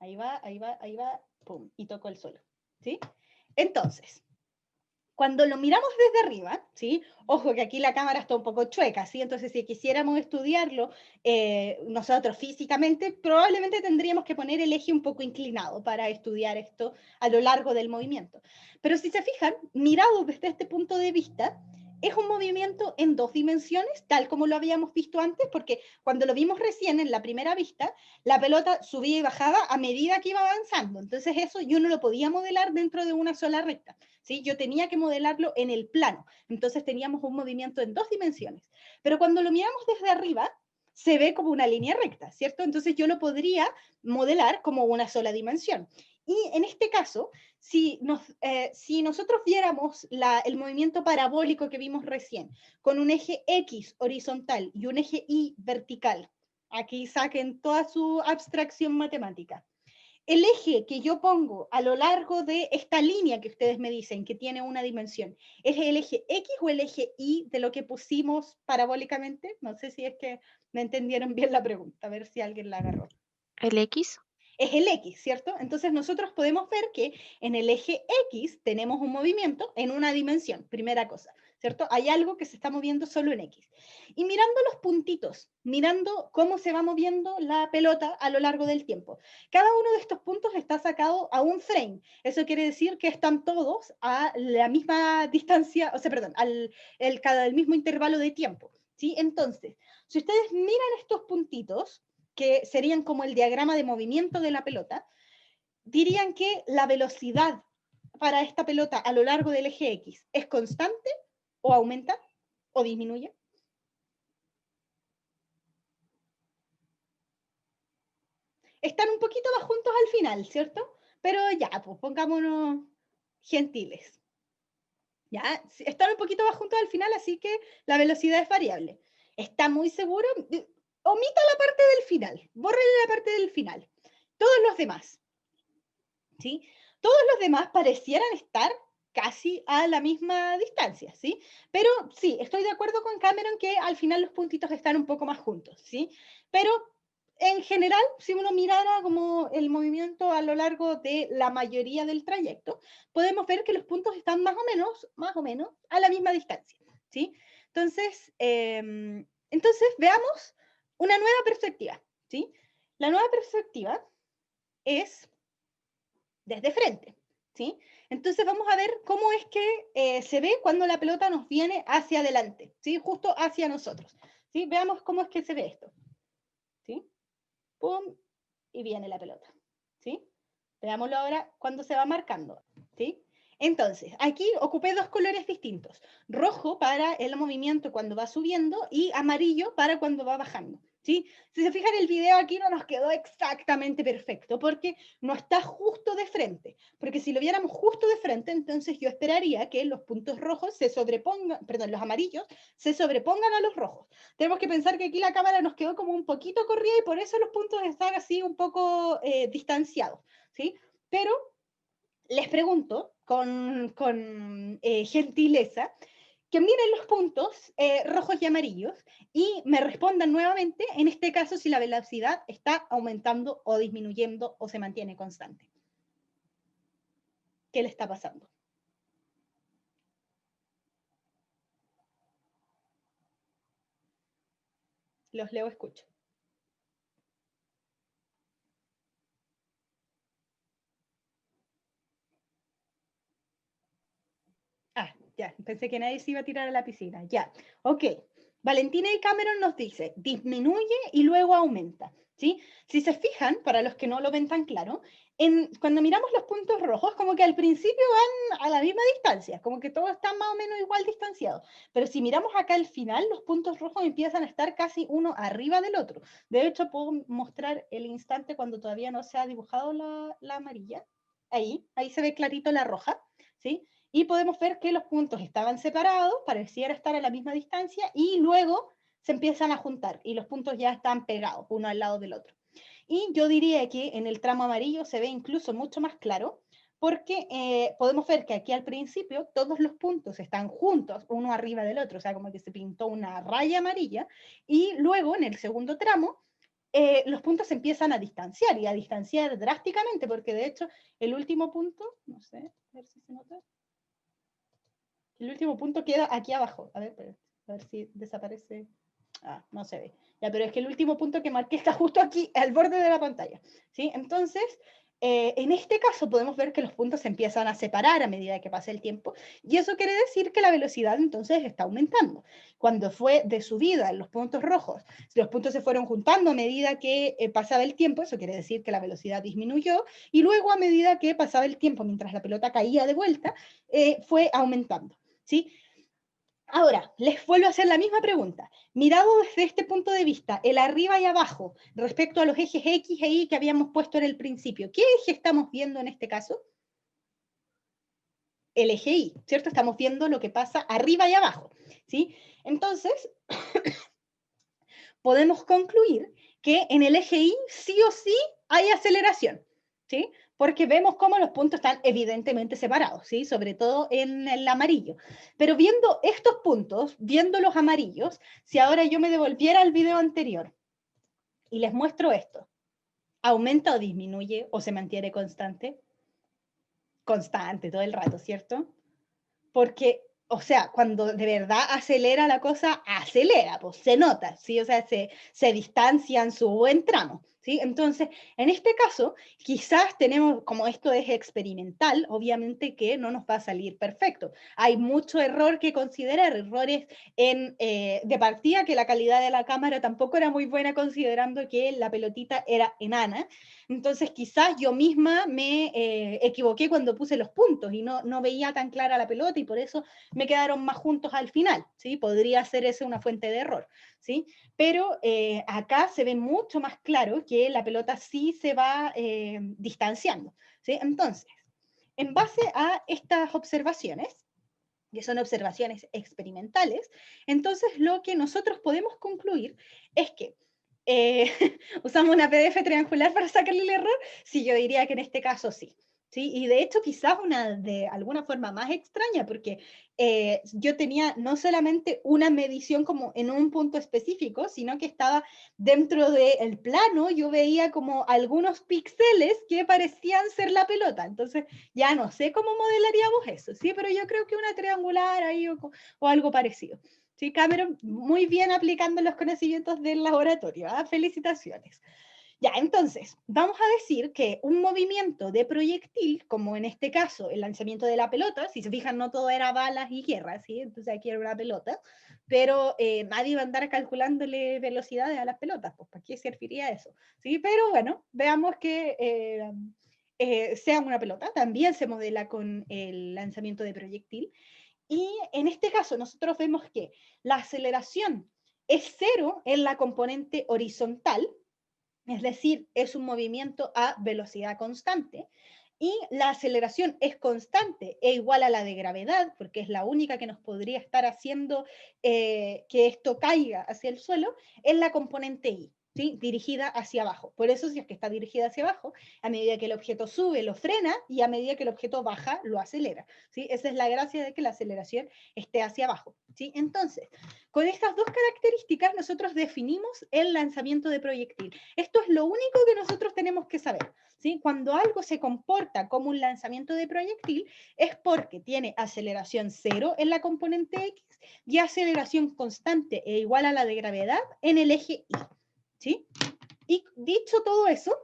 Ahí va, ahí va, ahí va, pum, y toco el suelo, ¿sí? Entonces, cuando lo miramos desde arriba, ¿sí? Ojo que aquí la cámara está un poco chueca, ¿sí? Entonces, si quisiéramos estudiarlo nosotros físicamente, probablemente tendríamos que poner el eje un poco inclinado para estudiar esto a lo largo del movimiento. Pero si se fijan, mirado desde este punto de vista, es un movimiento en dos dimensiones, tal como lo habíamos visto antes, porque cuando lo vimos recién en la primera vista, la pelota subía y bajaba a medida que iba avanzando. Entonces eso yo no lo podía modelar dentro de una sola recta. ¿Sí? Yo tenía que modelarlo en el plano, entonces teníamos un movimiento en dos dimensiones, pero cuando lo miramos desde arriba, se ve como una línea recta, ¿cierto? Entonces yo lo podría modelar como una sola dimensión. Y en este caso, si nosotros viéramos el movimiento parabólico que vimos recién, con un eje X horizontal y un eje Y vertical, aquí saquen toda su abstracción matemática, el eje que yo pongo a lo largo de esta línea que ustedes me dicen que tiene una dimensión, ¿es el eje X o el eje Y de lo que pusimos parabólicamente? No sé si es que me entendieron bien la pregunta, a ver si alguien la agarró. El X, Es el X, ¿cierto? Entonces nosotros podemos ver que en el eje X tenemos un movimiento en una dimensión, primera cosa, ¿cierto? Hay algo que se está moviendo solo en X. Y mirando los puntitos, mirando cómo se va moviendo la pelota a lo largo del tiempo, cada uno de estos puntos está sacado a un frame. Eso quiere decir que están todos a la misma distancia, o sea, perdón, al mismo intervalo de tiempo, ¿sí? Entonces, si ustedes miran estos puntitos, que serían como el diagrama de movimiento de la pelota, dirían que la velocidad para esta pelota a lo largo del eje X es constante o aumenta o disminuye. Están un poquito más juntos al final, ¿cierto? Pero ya, pues pongámonos gentiles. Ya, están un poquito más juntos al final, así que la velocidad es variable. ¿Está muy seguro? Omita la parte del final, bórrele la parte del final. Todos los demás, ¿sí? Todos los demás parecieran estar casi a la misma distancia, ¿sí? Pero sí, estoy de acuerdo con Cameron que al final los puntitos están un poco más juntos, ¿sí? Pero en general, si uno mirara como el movimiento a lo largo de la mayoría del trayecto, podemos ver que los puntos están más o menos a la misma distancia, ¿sí? Entonces veamos una nueva perspectiva, ¿sí? La nueva perspectiva es desde frente, ¿sí? Entonces vamos a ver cómo es que se ve cuando la pelota nos viene hacia adelante, ¿sí? Justo hacia nosotros, ¿sí? Veamos cómo es que se ve esto, ¿sí? Pum, y viene la pelota, ¿sí? Veámoslo ahora cuando se va marcando, ¿sí? Entonces, aquí ocupé dos colores distintos, rojo para el movimiento cuando va subiendo y amarillo para cuando va bajando, ¿sí? Si se fijan, el video aquí no nos quedó exactamente perfecto porque no está justo de frente, porque si lo viéramos justo de frente, entonces yo esperaría que los puntos rojos se sobrepongan, perdón, los amarillos se sobrepongan a los rojos. Tenemos que pensar que aquí la cámara nos quedó como un poquito corrida y por eso los puntos están así un poco distanciados, ¿sí? Pero les pregunto con gentileza que miren los puntos rojos y amarillos y me respondan nuevamente, en este caso, si la velocidad está aumentando o disminuyendo o se mantiene constante. ¿Qué le está pasando? Los leo, escucho. Ah, ya, pensé que nadie se iba a tirar a la piscina. Ya, ok. Valentina y Cameron nos dice, disminuye y luego aumenta, ¿sí? Si se fijan, para los que no lo ven tan claro, cuando miramos los puntos rojos, como que al principio van a la misma distancia, como que todos están más o menos igual distanciados. Pero si miramos acá al final, los puntos rojos empiezan a estar casi uno arriba del otro. De hecho, puedo mostrar el instante cuando todavía no se ha dibujado la amarilla. Ahí se ve clarito la roja, ¿sí? Y podemos ver que los puntos estaban separados, pareciera estar a la misma distancia, y luego se empiezan a juntar, y los puntos ya están pegados, uno al lado del otro. Y yo diría que en el tramo amarillo se ve incluso mucho más claro, porque podemos ver que aquí al principio todos los puntos están juntos, uno arriba del otro, o sea, como que se pintó una raya amarilla, y luego en el segundo tramo los puntos se empiezan a distanciar, y a distanciar drásticamente, porque de hecho el último punto, no sé, a ver si se nota, el último punto queda aquí abajo. A ver si desaparece. Ah, no se ve. Ya, pero es que el último punto que marqué está justo aquí, al borde de la pantalla. ¿Sí? Entonces, en este caso podemos ver que los puntos se empiezan a separar a medida que pasa el tiempo, y eso quiere decir que la velocidad entonces está aumentando. Cuando fue de subida en los puntos rojos, si los puntos se fueron juntando a medida que pasaba el tiempo, eso quiere decir que la velocidad disminuyó, y luego a medida que pasaba el tiempo, mientras la pelota caía de vuelta, fue aumentando. ¿Sí? Ahora, les vuelvo a hacer la misma pregunta. Mirado desde este punto de vista, el arriba y abajo, respecto a los ejes X e Y que habíamos puesto en el principio, ¿qué eje estamos viendo en este caso? El eje Y, ¿cierto? Estamos viendo lo que pasa arriba y abajo, ¿sí? Entonces, podemos concluir que en el eje Y sí o sí hay aceleración, ¿sí? Porque vemos cómo los puntos están evidentemente separados, ¿sí? Sobre todo en el amarillo. Pero viendo estos puntos, viendo los amarillos, si ahora yo me devolviera al video anterior y les muestro esto, ¿aumenta o disminuye o se mantiene constante? Constante todo el rato, ¿cierto? Porque, o sea, cuando de verdad acelera la cosa, acelera, pues se nota, ¿sí? O sea, se distancian su buen tramo, ¿sí? Entonces, en este caso, quizás tenemos, como esto es experimental, obviamente que no nos va a salir perfecto. Hay mucho error que considerar, errores de partida, que la calidad de la cámara tampoco era muy buena considerando que la pelotita era enana. Entonces, quizás yo misma me equivoqué cuando puse los puntos y no veía tan clara la pelota y por eso me quedaron más juntos al final, ¿sí? Podría ser esa una fuente de error, ¿sí? Pero acá se ve mucho más claro que la pelota sí se va distanciando, ¿sí? Entonces, en base a estas observaciones, que son observaciones experimentales, entonces lo que nosotros podemos concluir es que usamos una PDF triangular para sacarle el error, sí, yo diría que en este caso sí. ¿sí? Y de hecho quizás una de alguna forma más extraña, porque yo tenía no solamente una medición como en un punto específico, sino que estaba dentro del plano, yo veía como algunos píxeles que parecían ser la pelota. Entonces ya no sé cómo modelaríamos eso, ¿sí? Pero yo creo que una triangular ahí o algo parecido. Sí, Cameron, muy bien aplicando los conocimientos del laboratorio. ¿Ah? Felicitaciones. Ya, entonces, vamos a decir que un movimiento de proyectil, como en este caso el lanzamiento de la pelota, si se fijan, no todo era balas y guerra, ¿sí? Entonces aquí era una pelota, pero nadie va a andar calculándole velocidades a las pelotas, pues ¿para qué serviría eso? ¿Sí? Pero bueno, veamos que sea una pelota, también se modela con el lanzamiento de proyectil, y en este caso nosotros vemos que la aceleración es cero en la componente horizontal, es decir, es un movimiento a velocidad constante, y la aceleración es constante e igual a la de gravedad, porque es la única que nos podría estar haciendo que esto caiga hacia el suelo, en la componente I, ¿sí? Dirigida hacia abajo. Por eso, si es que está dirigida hacia abajo, a medida que el objeto sube, lo frena, y a medida que el objeto baja, lo acelera, ¿sí? Esa es la gracia de que la aceleración esté hacia abajo, ¿sí? Entonces, con estas dos características, nosotros definimos el lanzamiento de proyectil. Esto es lo único que nosotros tenemos que saber, ¿sí? Cuando algo se comporta como un lanzamiento de proyectil, es porque tiene aceleración cero en la componente X y aceleración constante e igual a la de gravedad en el eje Y, ¿sí? Y dicho todo eso,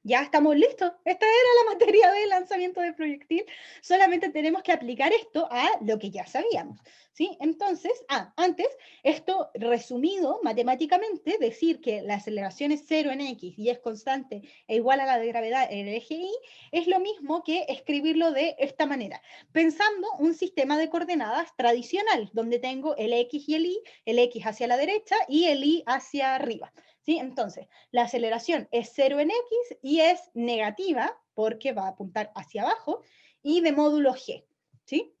ya estamos listos. Esta era la materia de lanzamiento de proyectil. Solamente tenemos que aplicar esto a lo que ya sabíamos, ¿sí? Entonces, antes, esto resumido matemáticamente, decir que la aceleración es cero en X y es constante e igual a la de gravedad en el eje Y, es lo mismo que escribirlo de esta manera, pensando un sistema de coordenadas tradicional, donde tengo el X y el X hacia la derecha y el Y hacia arriba, ¿sí? Entonces, la aceleración es cero en X y es negativa porque va a apuntar hacia abajo y de módulo G, ¿sí?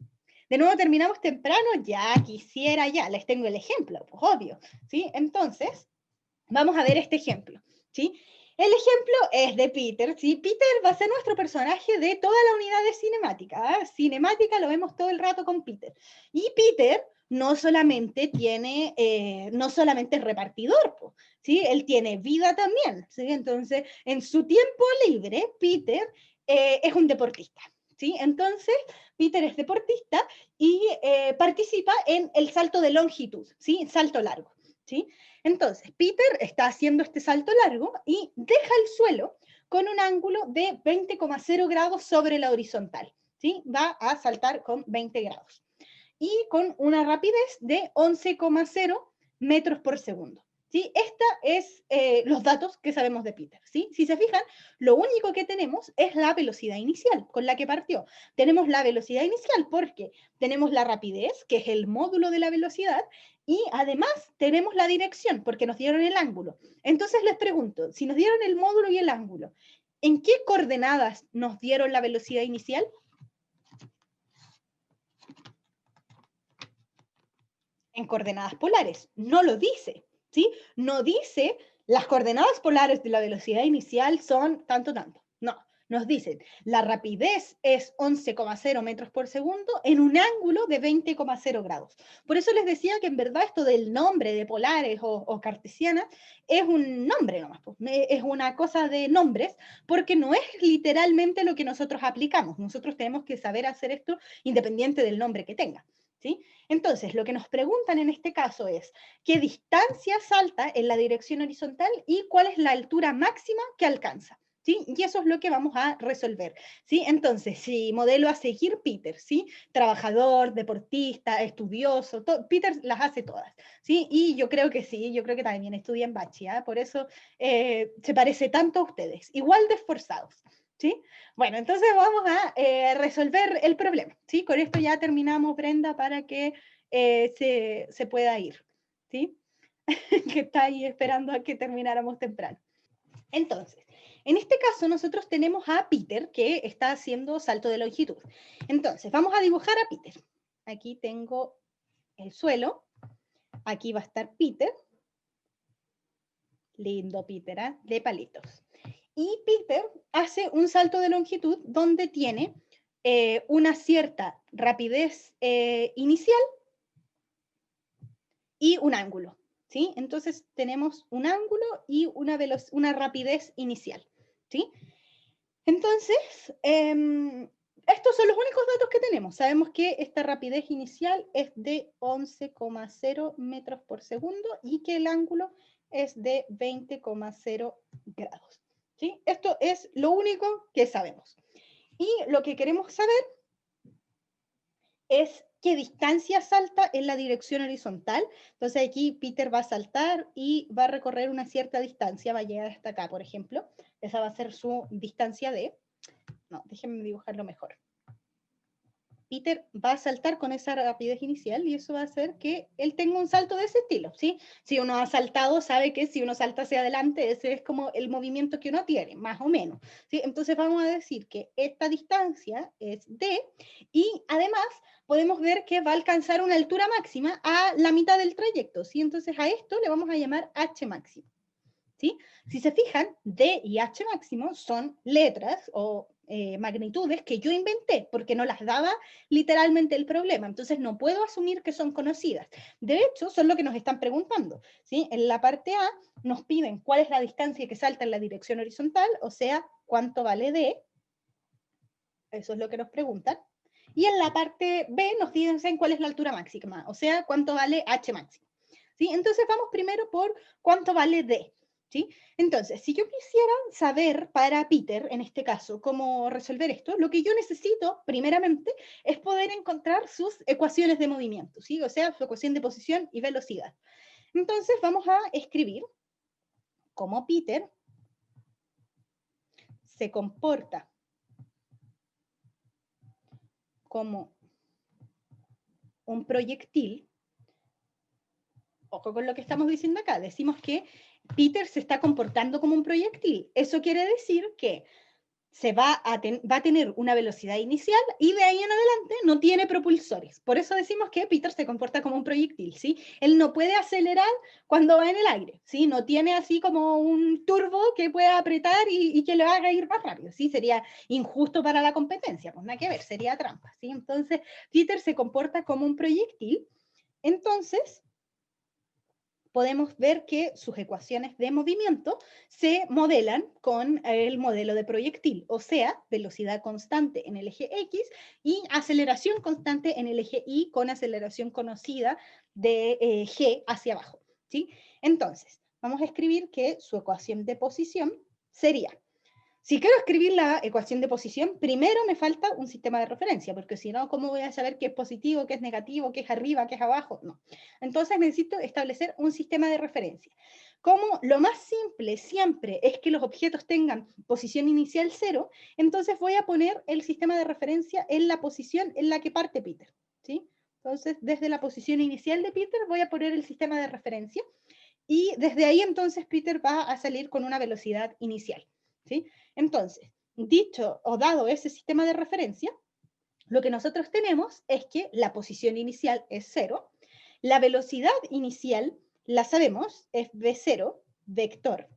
De nuevo terminamos temprano, ya quisiera, ya les tengo el ejemplo, pues obvio, ¿sí? Entonces, vamos a ver este ejemplo, ¿sí? El ejemplo es de Peter, ¿sí? Peter va a ser nuestro personaje de toda la unidad de cinemática, ¿eh? Cinemática lo vemos todo el rato con Peter. Y Peter no solamente tiene, no solamente es repartidor, ¿sí? Él tiene vida también, ¿sí? Entonces, en su tiempo libre, Peter es un deportista, ¿sí? Entonces, Peter es deportista y participa en el salto de longitud, ¿sí? Salto largo, ¿sí? Entonces, Peter está haciendo este salto largo y deja el suelo con un ángulo de 20,0 grados sobre la horizontal, ¿sí? Va a saltar con 20 grados y con una rapidez de 11,0 metros por segundo. ¿Sí? Esta es los datos que sabemos de Peter. ¿Sí? Si se fijan, lo único que tenemos es la velocidad inicial con la que partió. Tenemos la velocidad inicial porque tenemos la rapidez, que es el módulo de la velocidad, y además tenemos la dirección porque nos dieron el ángulo. Entonces les pregunto, si nos dieron el módulo y el ángulo, ¿en qué coordenadas nos dieron la velocidad inicial? En coordenadas polares. No lo dice, ¿sí? No dice las coordenadas polares de la velocidad inicial son tanto, tanto. No, nos dicen la rapidez es 11,0 metros por segundo en un ángulo de 20,0 grados. Por eso les decía que en verdad esto del nombre de polares o cartesianas es un nombre nomás, es una cosa de nombres, porque no es literalmente lo que nosotros aplicamos. Nosotros tenemos que saber hacer esto independiente del nombre que tenga, ¿sí? Entonces, lo que nos preguntan en este caso es, ¿qué distancia salta en la dirección horizontal y cuál es la altura máxima que alcanza? ¿Sí? Y eso es lo que vamos a resolver, ¿sí? Entonces, si modelo a seguir Peter, ¿sí? Trabajador, deportista, estudioso, Peter las hace todas, ¿sí? Y yo creo que sí, yo creo que también estudia en Bachi, ¿eh? Por eso se parece tanto a ustedes, igual de esforzados, ¿sí? Bueno, entonces vamos a resolver el problema, ¿sí? Con esto ya terminamos, Brenda, para que se pueda ir, ¿sí? Que está ahí esperando a que termináramos temprano. Entonces, en este caso nosotros tenemos a Peter que está haciendo salto de longitud. Entonces, vamos a dibujar a Peter. Aquí tengo el suelo, aquí va a estar Peter, lindo Peter, ¿eh? De palitos. Y Peter hace un salto de longitud donde tiene una cierta rapidez inicial y un ángulo, ¿sí? Entonces tenemos un ángulo y una rapidez inicial, ¿sí? Entonces, estos son los únicos datos que tenemos. Sabemos que esta rapidez inicial es de 11,0 metros por segundo y que el ángulo es de 20,0 grados. ¿Sí? Esto es lo único que sabemos. Y lo que queremos saber es qué distancia salta en la dirección horizontal. Entonces aquí Peter va a saltar y va a recorrer una cierta distancia, va a llegar hasta acá, por ejemplo. Esa va a ser su distancia D. No, déjenme dibujarlo mejor. Peter va a saltar con esa rapidez inicial y eso va a hacer que él tenga un salto de ese estilo, ¿sí? Si uno ha saltado, sabe que si uno salta hacia adelante, ese es como el movimiento que uno tiene, más o menos, ¿sí? Entonces vamos a decir que esta distancia es D y además podemos ver que va a alcanzar una altura máxima a la mitad del trayecto, ¿sí? Entonces a esto le vamos a llamar H máximo. ¿Sí? Si se fijan, D y H máximo son letras o magnitudes que yo inventé porque no las daba literalmente el problema, entonces no puedo asumir que son conocidas. De hecho, son lo que nos están preguntando. ¿Sí? En la parte A nos piden cuál es la distancia que salta en la dirección horizontal, o sea, cuánto vale D, eso es lo que nos preguntan. Y en la parte B nos dicen cuál es la altura máxima, o sea, cuánto vale H máximo. ¿Sí? Entonces vamos primero por cuánto vale D. ¿Sí? Entonces, si yo quisiera saber para Peter, en este caso, cómo resolver esto, lo que yo necesito, primeramente, es poder encontrar sus ecuaciones de movimiento, ¿sí? O sea, su ecuación de posición y velocidad. Entonces, vamos a escribir cómo Peter se comporta como un proyectil. Ojo con lo que estamos diciendo acá. Decimos que Peter se está comportando como un proyectil. Eso quiere decir que va a tener una velocidad inicial y de ahí en adelante no tiene propulsores. Por eso decimos que Peter se comporta como un proyectil, ¿sí? Él no puede acelerar cuando va en el aire, ¿sí? No tiene así como un turbo que pueda apretar y que lo haga ir más rápido, ¿sí? Sería injusto para la competencia, pues nada que ver, sería trampa, ¿sí? Entonces, Peter se comporta como un proyectil. Entonces, podemos ver que sus ecuaciones de movimiento se modelan con el modelo de proyectil, o sea, velocidad constante en el eje X y aceleración constante en el eje Y con aceleración conocida de G hacia abajo. ¿Sí? Entonces, vamos a escribir que su ecuación de posición sería, si quiero escribir la ecuación de posición, primero me falta un sistema de referencia, porque si no, ¿cómo voy a saber qué es positivo, qué es negativo, qué es arriba, qué es abajo? No. Entonces necesito establecer un sistema de referencia. Como lo más simple siempre es que los objetos tengan posición inicial 0, entonces voy a poner el sistema de referencia en la posición en la que parte Peter. ¿Sí? Entonces, desde la posición inicial de Peter voy a poner el sistema de referencia y desde ahí entonces Peter va a salir con una velocidad inicial. ¿Sí? Entonces, dicho o dado ese sistema de referencia, lo que nosotros tenemos es que la posición inicial es 0, la velocidad inicial, la sabemos, es v0, vector,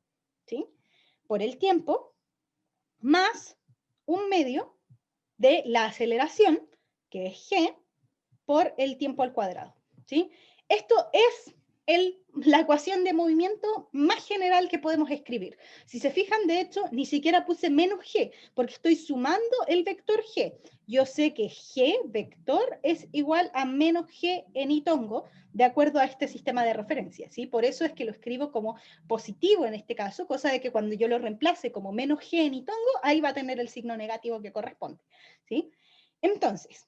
¿sí? Por el tiempo, más un medio de la aceleración, que es g, por el tiempo al cuadrado, ¿sí? Esto es la ecuación de movimiento más general que podemos escribir. Si se fijan, de hecho, ni siquiera puse menos g, porque estoy sumando el vector g. Yo sé que g, vector, es igual a menos g en itongo, de acuerdo a este sistema de referencia, ¿sí? Por eso es que lo escribo como positivo en este caso, cosa de que cuando yo lo reemplace como menos g en itongo, ahí va a tener el signo negativo que corresponde, ¿sí? Entonces,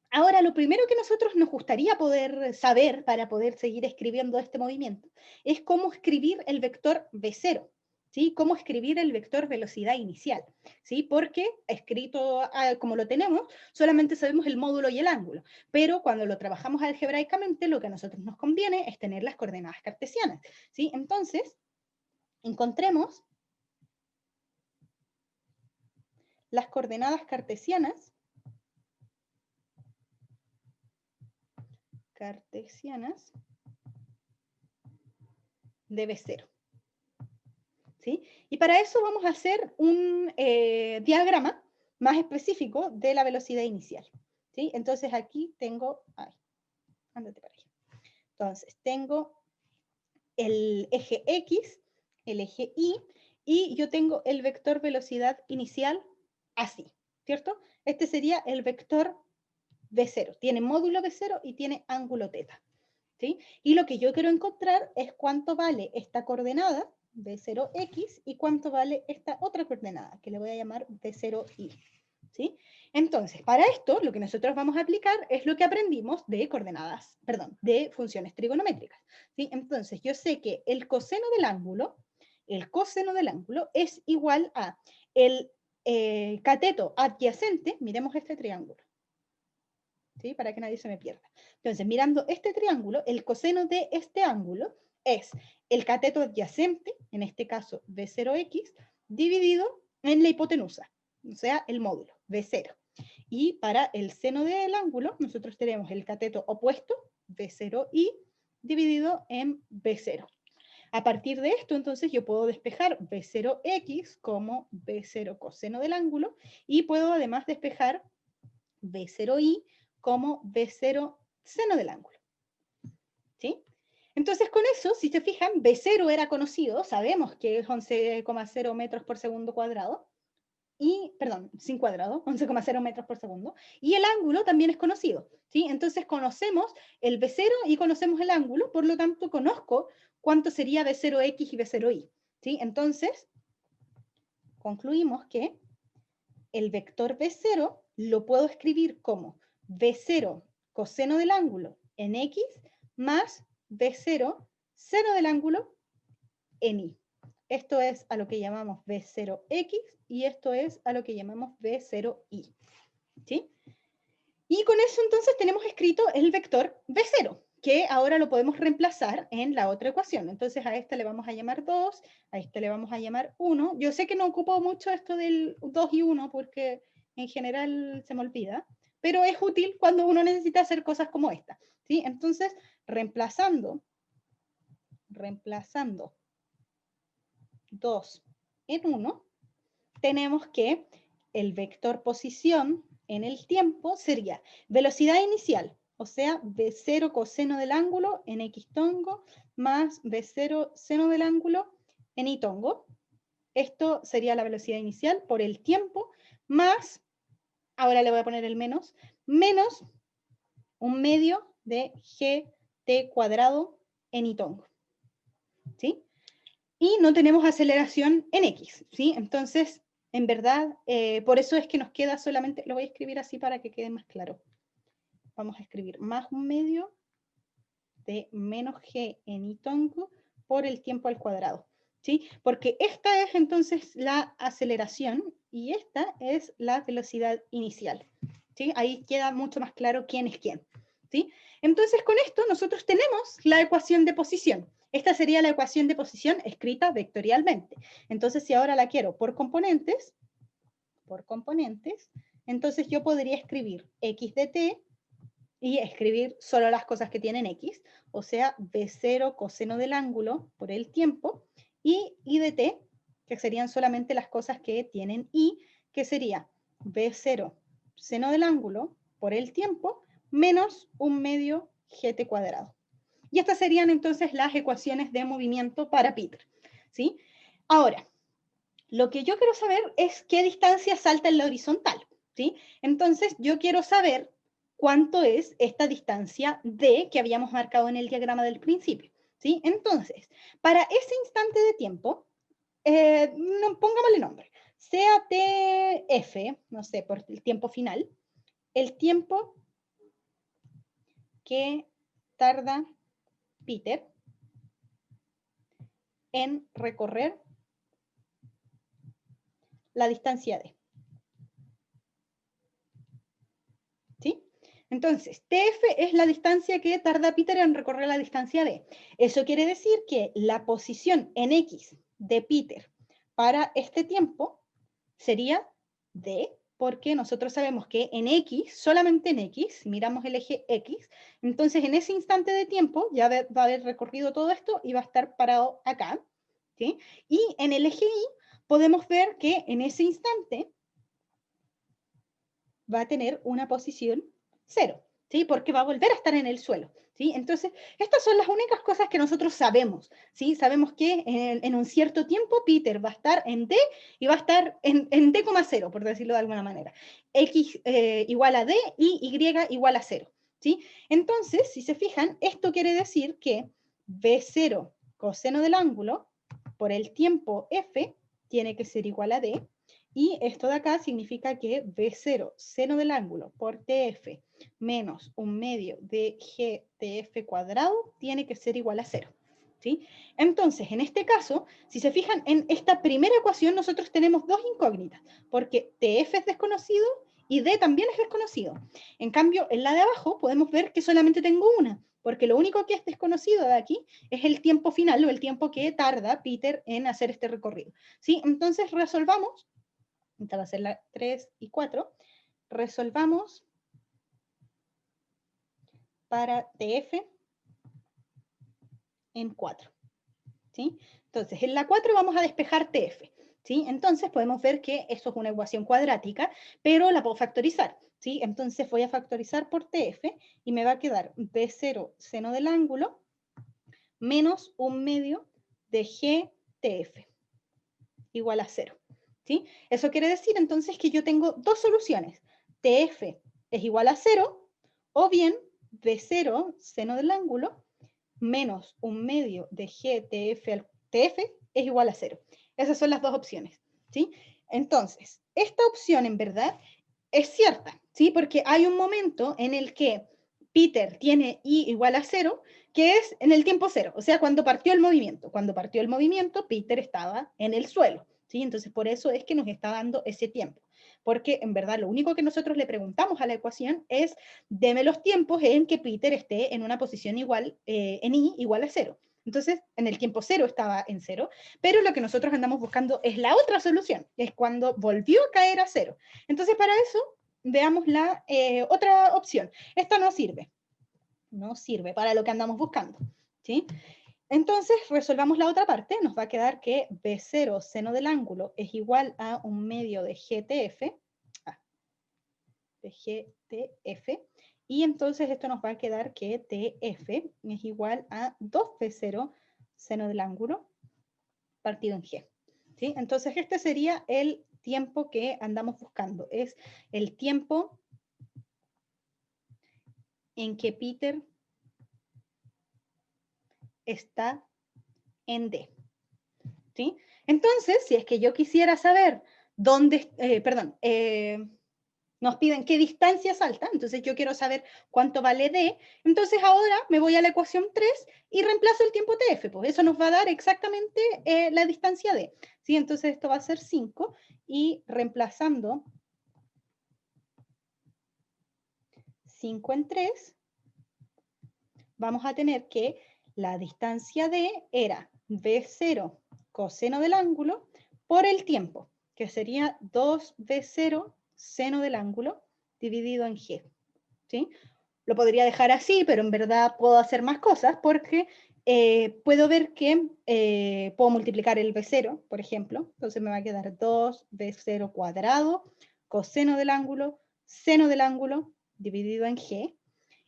ahora, lo primero que nosotros nos gustaría poder saber para poder seguir escribiendo este movimiento es cómo escribir el vector v0, ¿sí? Cómo escribir el vector velocidad inicial, ¿sí? Porque escrito como lo tenemos, solamente sabemos el módulo y el ángulo, pero cuando lo trabajamos algebraicamente, lo que a nosotros nos conviene es tener las coordenadas cartesianas, ¿sí? Entonces, encontremos las coordenadas cartesianas de v0. ¿sí? Y para eso vamos a hacer un diagrama más específico de la velocidad inicial, ¿sí? Entonces aquí tengo, ay, ándate para allá. Entonces tengo el eje X, el eje Y yo tengo el vector velocidad inicial así, ¿cierto? Este sería el vector V0. Tiene módulo V0 y tiene ángulo θ, ¿sí? Y lo que yo quiero encontrar es cuánto vale esta coordenada, V0X, y cuánto vale esta otra coordenada, que le voy a llamar V0Y, ¿sí? Entonces, para esto, lo que nosotros vamos a aplicar es lo que aprendimos de coordenadas, perdón, de funciones trigonométricas, ¿sí? Entonces, yo sé que el coseno del ángulo es igual a el cateto adyacente, miremos este triángulo, ¿sí? Para que nadie se me pierda. Entonces, mirando este triángulo, el coseno de este ángulo es el cateto adyacente, en este caso V0X, dividido en la hipotenusa, o sea, el módulo, V0. Y para el seno del ángulo, nosotros tenemos el cateto opuesto, V0Y, dividido en V0. A partir de esto, entonces, yo puedo despejar V0X como V0 coseno del ángulo, y puedo además despejar V0Y como V0 seno del ángulo, ¿sí? Entonces, con eso, si se fijan, V0 era conocido, sabemos que es 11,0 metros por segundo cuadrado, y, perdón, sin cuadrado, 11,0 metros por segundo, y el ángulo también es conocido, ¿sí? Entonces conocemos el V0 y conocemos el ángulo, por lo tanto conozco cuánto sería V0X y V0Y, ¿sí? Entonces, concluimos que el vector V0 lo puedo escribir como V0 coseno del ángulo en X más V0 seno del ángulo en Y. Esto es a lo que llamamos V0X y esto es a lo que llamamos V0Y, ¿sí? Y con eso entonces tenemos escrito el vector V0, que ahora lo podemos reemplazar en la otra ecuación. Entonces a esta le vamos a llamar 2, a este le vamos a llamar 1. Yo sé que no ocupo mucho esto del 2 y 1 porque en general se me olvida, pero es útil cuando uno necesita hacer cosas como esta, ¿sí? Entonces, reemplazando 2 en 1, tenemos que el vector posición en el tiempo sería velocidad inicial, o sea, V0 coseno del ángulo en X tongo más V0 seno del ángulo en Y tongo. Esto sería la velocidad inicial por el tiempo más, ahora le voy a poner el menos, menos un medio de gt cuadrado en Y tongo, ¿sí? Y no tenemos aceleración en X, ¿sí? Entonces, en verdad, por eso es que nos queda solamente, lo voy a escribir así para que quede más claro. Vamos a escribir más un medio de menos g en Y tongo por el tiempo al cuadrado, ¿sí? Porque esta es entonces la aceleración y esta es la velocidad inicial, ¿sí? Ahí queda mucho más claro quién es quién, ¿sí? Entonces, con esto nosotros tenemos la ecuación de posición. Esta sería la ecuación de posición escrita vectorialmente. Entonces, si ahora la quiero por componentes, entonces yo podría escribir x de t y escribir solo las cosas que tienen x, o sea, v0 coseno del ángulo por el tiempo, y I de t, que serían solamente las cosas que tienen y, que sería v0 seno del ángulo por el tiempo, menos un medio gt cuadrado. Y estas serían entonces las ecuaciones de movimiento para Peter, ¿sí? Ahora, lo que yo quiero saber es qué distancia salta en la horizontal, ¿sí? Entonces, yo quiero saber cuánto es esta distancia D que habíamos marcado en el diagrama del principio, ¿sí? Entonces, para ese instante de tiempo, no, pongámosle nombre, sea TF, no sé, por el tiempo final, el tiempo que tarda Peter en recorrer la distancia D. ¿Sí? Entonces, TF es la distancia que tarda Peter en recorrer la distancia D. Eso quiere decir que la posición en X de Peter para este tiempo sería D, porque nosotros sabemos que en X, solamente en X, miramos el eje X, entonces en ese instante de tiempo ya va a haber recorrido todo esto y va a estar parado acá, ¿sí? Y en el eje Y podemos ver que en ese instante va a tener una posición 0, ¿sí? Porque va a volver a estar en el suelo, ¿sí? Entonces, estas son las únicas cosas que nosotros sabemos, ¿sí? Sabemos que en un cierto tiempo Peter va a estar en D y va a estar en D,0, por decirlo de alguna manera. X igual a D y Y igual a 0, ¿sí? Entonces, si se fijan, esto quiere decir que B0 coseno del ángulo por el tiempo F tiene que ser igual a D, y esto de acá significa que B0, seno del ángulo, por TF, menos un medio de GTF cuadrado, tiene que ser igual a 0. ¿Sí? Entonces, en este caso, si se fijan en esta primera ecuación, nosotros tenemos dos incógnitas, porque TF es desconocido y D también es desconocido. En cambio, en la de abajo podemos ver que solamente tengo una, porque lo único que es desconocido de aquí es el tiempo final o el tiempo que tarda Peter en hacer este recorrido. ¿Sí? Entonces, resolvamos. Esta va a ser la 3 y 4. Resolvamos para TF en 4. ¿Sí? Entonces, en la 4 vamos a despejar TF. ¿Sí? Entonces, podemos ver que esto es una ecuación cuadrática, pero la puedo factorizar. ¿Sí? Entonces, voy a factorizar por TF y me va a quedar B0 seno del ángulo menos un medio de GTF igual a 0. ¿Sí? Eso quiere decir entonces que yo tengo dos soluciones. TF es igual a 0, o bien B0, seno del ángulo, menos un medio de GTF al TF es igual a 0. Esas son las dos opciones. ¿Sí? Entonces, esta opción en verdad es cierta, ¿sí? Porque hay un momento en el que Peter tiene I igual a 0, que es en el tiempo 0, o sea, cuando partió el movimiento. Cuando partió el movimiento, Peter estaba en el suelo, ¿sí? Entonces, por eso es que nos está dando ese tiempo. Porque, en verdad, lo único que nosotros le preguntamos a la ecuación es, deme los tiempos en que Peter esté en una posición igual, en I igual a 0. Entonces, en el tiempo 0 estaba en 0, pero lo que nosotros andamos buscando es la otra solución, que es cuando volvió a caer a 0. Entonces, para eso, veamos la otra opción. Esta no sirve. No sirve para lo que andamos buscando. ¿Sí? Entonces, resolvamos la otra parte. Nos va a quedar que B0 seno del ángulo es igual a un medio de GTF. De GTF. Y entonces esto nos va a quedar que TF es igual a 2B0 seno del ángulo partido en G. ¿Sí? Entonces, este sería el tiempo que andamos buscando. Es el tiempo en que Peter está en D. ¿Sí? Entonces, si es que yo quisiera saber dónde, nos piden qué distancia salta, entonces yo quiero saber cuánto vale D, entonces ahora me voy a la ecuación 3 y reemplazo el tiempo TF, pues eso nos va a dar exactamente la distancia D. ¿Sí? Entonces esto va a ser 5 y reemplazando 5 en 3, vamos a tener que la distancia D era B0 coseno del ángulo por el tiempo, que sería 2B0 seno del ángulo dividido en G. ¿Sí? Lo podría dejar así, pero en verdad puedo hacer más cosas porque puedo ver que puedo multiplicar el B0, por ejemplo. Entonces me va a quedar 2B0 cuadrado coseno del ángulo, seno del ángulo dividido en G.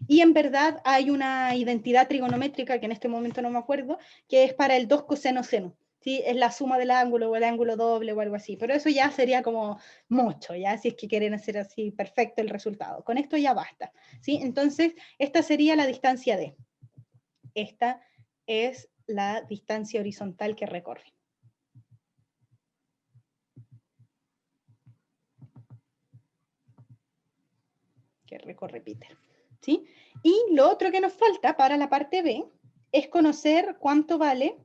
Y en verdad hay una identidad trigonométrica, que en este momento no me acuerdo, que es para el 2 coseno seno. ¿Sí? Es la suma del ángulo o el ángulo doble o algo así. Pero eso ya sería como mucho, ya si es que quieren hacer así perfecto el resultado. Con esto ya basta. ¿Sí? Entonces, esta sería la distancia D. Esta es la distancia horizontal que recorre. Que recorre Peter. ¿Sí? Y lo otro que nos falta para la parte B es conocer cuánto vale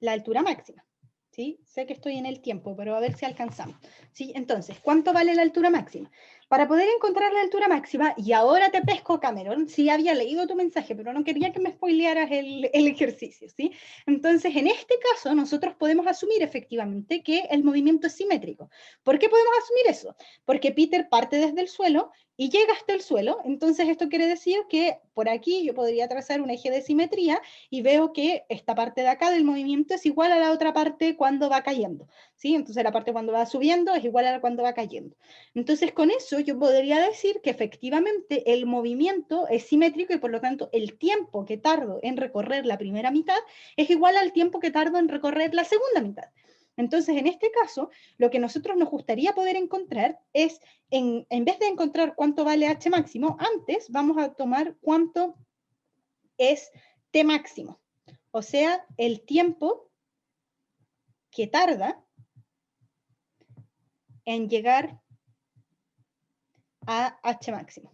la altura máxima. ¿Sí? Sé que estoy en el tiempo, pero a ver si alcanzamos. ¿Sí? Entonces, ¿cuánto vale la altura máxima? Para poder encontrar la altura máxima, y ahora te pesco, Cameron, sí había leído tu mensaje, pero no quería que me spoilearas el ejercicio, ¿sí? Entonces, en este caso, nosotros podemos asumir efectivamente que el movimiento es simétrico. ¿Por qué podemos asumir eso? Porque Peter parte desde el suelo y llega hasta el suelo, entonces esto quiere decir que por aquí yo podría trazar un eje de simetría y veo que esta parte de acá del movimiento es igual a la otra parte cuando va cayendo, ¿sí? Entonces la parte cuando va subiendo es igual a la cuando va cayendo. Entonces, con eso yo podría decir que efectivamente el movimiento es simétrico y por lo tanto el tiempo que tardo en recorrer la primera mitad es igual al tiempo que tardo en recorrer la segunda mitad. Entonces, en este caso, lo que nosotros nos gustaría poder encontrar es, en vez de encontrar cuánto vale h máximo, antes vamos a tomar cuánto es t máximo, o sea, el tiempo que tarda en llegar a h máximo,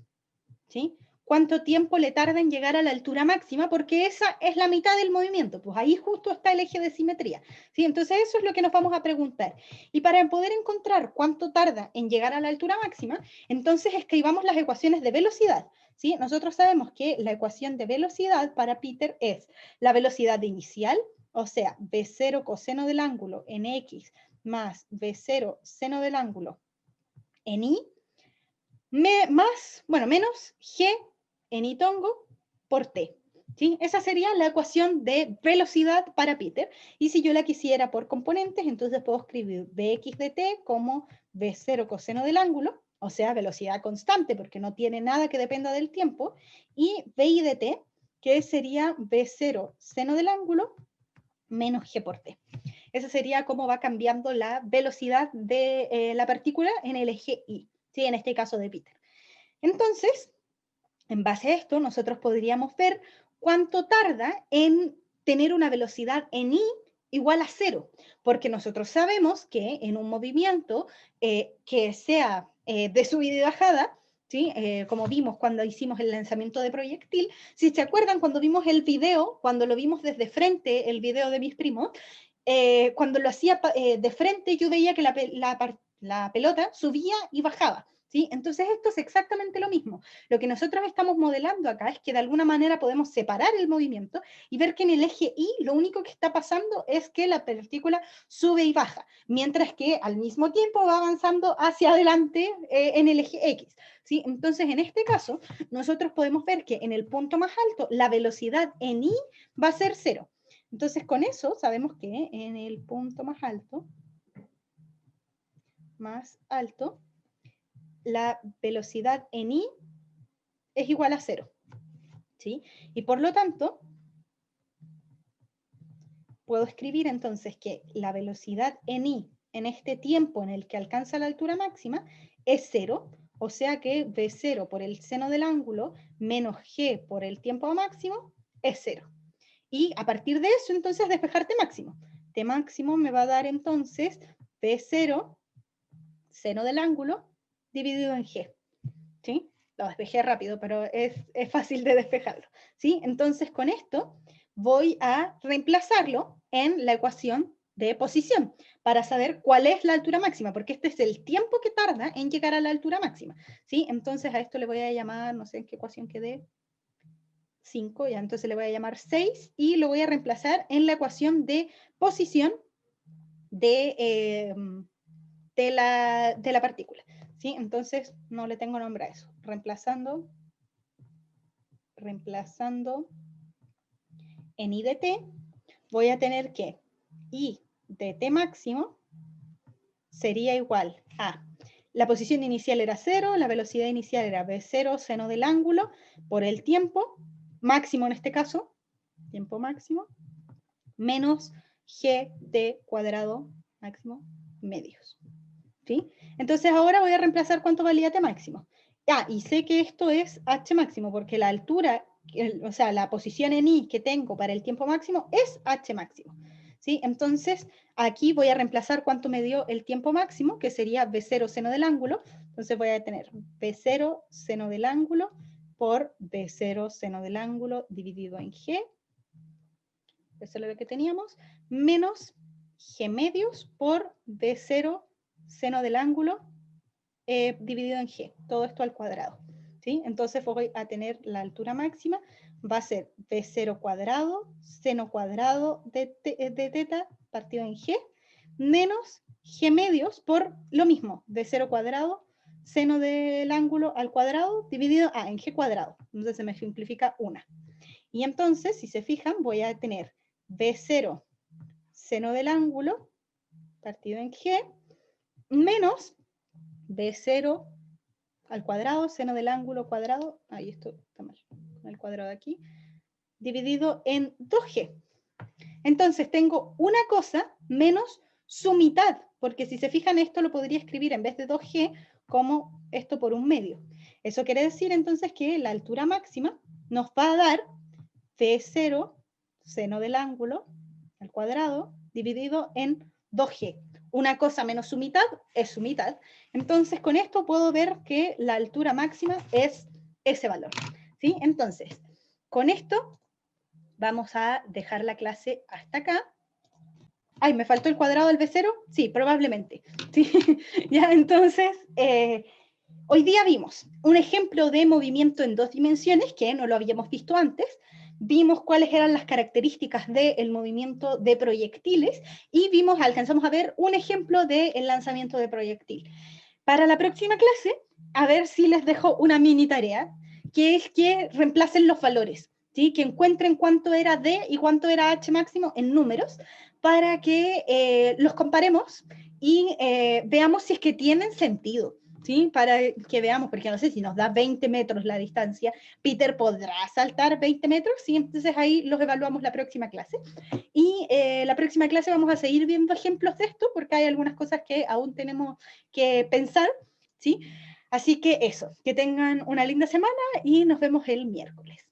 ¿sí? ¿Cuánto tiempo le tarda en llegar a la altura máxima? Porque esa es la mitad del movimiento, pues ahí justo está el eje de simetría, ¿sí? Entonces eso es lo que nos vamos a preguntar. Y para poder encontrar cuánto tarda en llegar a la altura máxima, entonces escribamos las ecuaciones de velocidad, ¿sí? Nosotros sabemos que la ecuación de velocidad para Peter es la velocidad inicial, o sea, V0 coseno del ángulo en X más V0 seno del ángulo en Y, menos G en Y tongo por T. ¿Sí? Esa sería la ecuación de velocidad para Peter. Y si yo la quisiera por componentes, entonces puedo escribir Vx de t como V0 coseno del ángulo, o sea, velocidad constante, porque no tiene nada que dependa del tiempo, y Vi de t, que sería V0 seno del ángulo menos G por t. Esa sería cómo va cambiando la velocidad de la partícula en el eje Y, ¿sí? En este caso de Peter. Entonces, en base a esto, nosotros podríamos ver cuánto tarda en tener una velocidad en I igual a 0, porque nosotros sabemos que en un movimiento que sea de subida y bajada, ¿sí? Como vimos cuando hicimos el lanzamiento de proyectil, si se acuerdan cuando vimos el video, cuando lo vimos desde frente, el video de mis primos, cuando lo hacía de frente yo veía que la pelota subía y bajaba. ¿Sí? Entonces esto es exactamente lo mismo. Lo que nosotros estamos modelando acá es que de alguna manera podemos separar el movimiento y ver que en el eje Y lo único que está pasando es que la partícula sube y baja, mientras que al mismo tiempo va avanzando hacia adelante en el eje X. ¿Sí? Entonces en este caso nosotros podemos ver que en el punto más alto la velocidad en Y va a ser 0. Entonces con eso sabemos que en el punto más alto, la velocidad en I es igual a 0. ¿Sí? Y por lo tanto, puedo escribir entonces que la velocidad en I en este tiempo en el que alcanza la altura máxima es 0, o sea que V0 por el seno del ángulo menos G por el tiempo máximo es 0. Y a partir de eso, entonces, despejar T máximo. T máximo me va a dar entonces V0 seno del ángulo dividido en G. ¿Sí? Lo despejé rápido, pero es fácil de despejarlo. ¿Sí? Entonces, con esto voy a reemplazarlo en la ecuación de posición para saber cuál es la altura máxima, porque este es el tiempo que tarda en llegar a la altura máxima. ¿Sí? Entonces, a esto le voy a llamar, no sé en qué ecuación quedé, 5, ya entonces le voy a llamar 6 y lo voy a reemplazar en la ecuación de posición de, de la partícula. ¿Sí? Entonces, no le tengo nombre a eso. Reemplazando en I de t, voy a tener que I de t máximo sería igual a, la posición inicial era 0, la velocidad inicial era v0 seno del ángulo por el tiempo, máximo en este caso, tiempo máximo, menos g de cuadrado máximo medios. ¿Sí? Entonces ahora voy a reemplazar cuánto valía t máximo. Y sé que esto es h máximo, porque la altura, o sea, la posición en I que tengo para el tiempo máximo es h máximo. ¿Sí? Entonces, aquí voy a reemplazar cuánto me dio el tiempo máximo, que sería V0 seno del ángulo. Entonces voy a tener V0 seno del ángulo por V0 seno del ángulo dividido en G. Eso es lo que teníamos. Menos G medios por V0 seno del ángulo dividido en g, todo esto al cuadrado. ¿Sí? Entonces voy a tener la altura máxima, va a ser b0 cuadrado, seno cuadrado de teta partido en g, menos g medios por lo mismo, b0 cuadrado, seno del ángulo al cuadrado, dividido en g cuadrado. Entonces se me simplifica una. Y entonces, si se fijan, voy a tener b0 seno del ángulo partido en g, menos b0 al cuadrado, seno del ángulo cuadrado, ahí esto está mal, con el cuadrado aquí, dividido en 2g. Entonces tengo una cosa menos su mitad, porque si se fijan esto lo podría escribir en vez de 2g como esto por un medio. Eso quiere decir entonces que la altura máxima nos va a dar b0 seno del ángulo al cuadrado dividido en 2g. Una cosa menos su mitad es su mitad. Entonces, con esto puedo ver que la altura máxima es ese valor. ¿Sí? Entonces, con esto vamos a dejar la clase hasta acá. Ay, ¿me faltó el cuadrado del B0? Sí, probablemente. ¿Sí? Ya, entonces, hoy día vimos un ejemplo de movimiento en 2 dimensiones que no lo habíamos visto antes. Vimos cuáles eran las características del movimiento de proyectiles y alcanzamos a ver un ejemplo del lanzamiento de proyectil. Para la próxima clase, a ver si les dejo una mini tarea, que es que reemplacen los valores, ¿sí? Que encuentren cuánto era D y cuánto era H máximo en números, para que los comparemos y veamos si es que tienen sentido. ¿Sí? Para que veamos, porque no sé si nos da 20 metros la distancia, Peter podrá saltar 20 metros, ¿sí? Entonces ahí los evaluamos la próxima clase. Y la próxima clase vamos a seguir viendo ejemplos de esto, porque hay algunas cosas que aún tenemos que pensar, ¿sí? Así que eso, que tengan una linda semana y nos vemos el miércoles.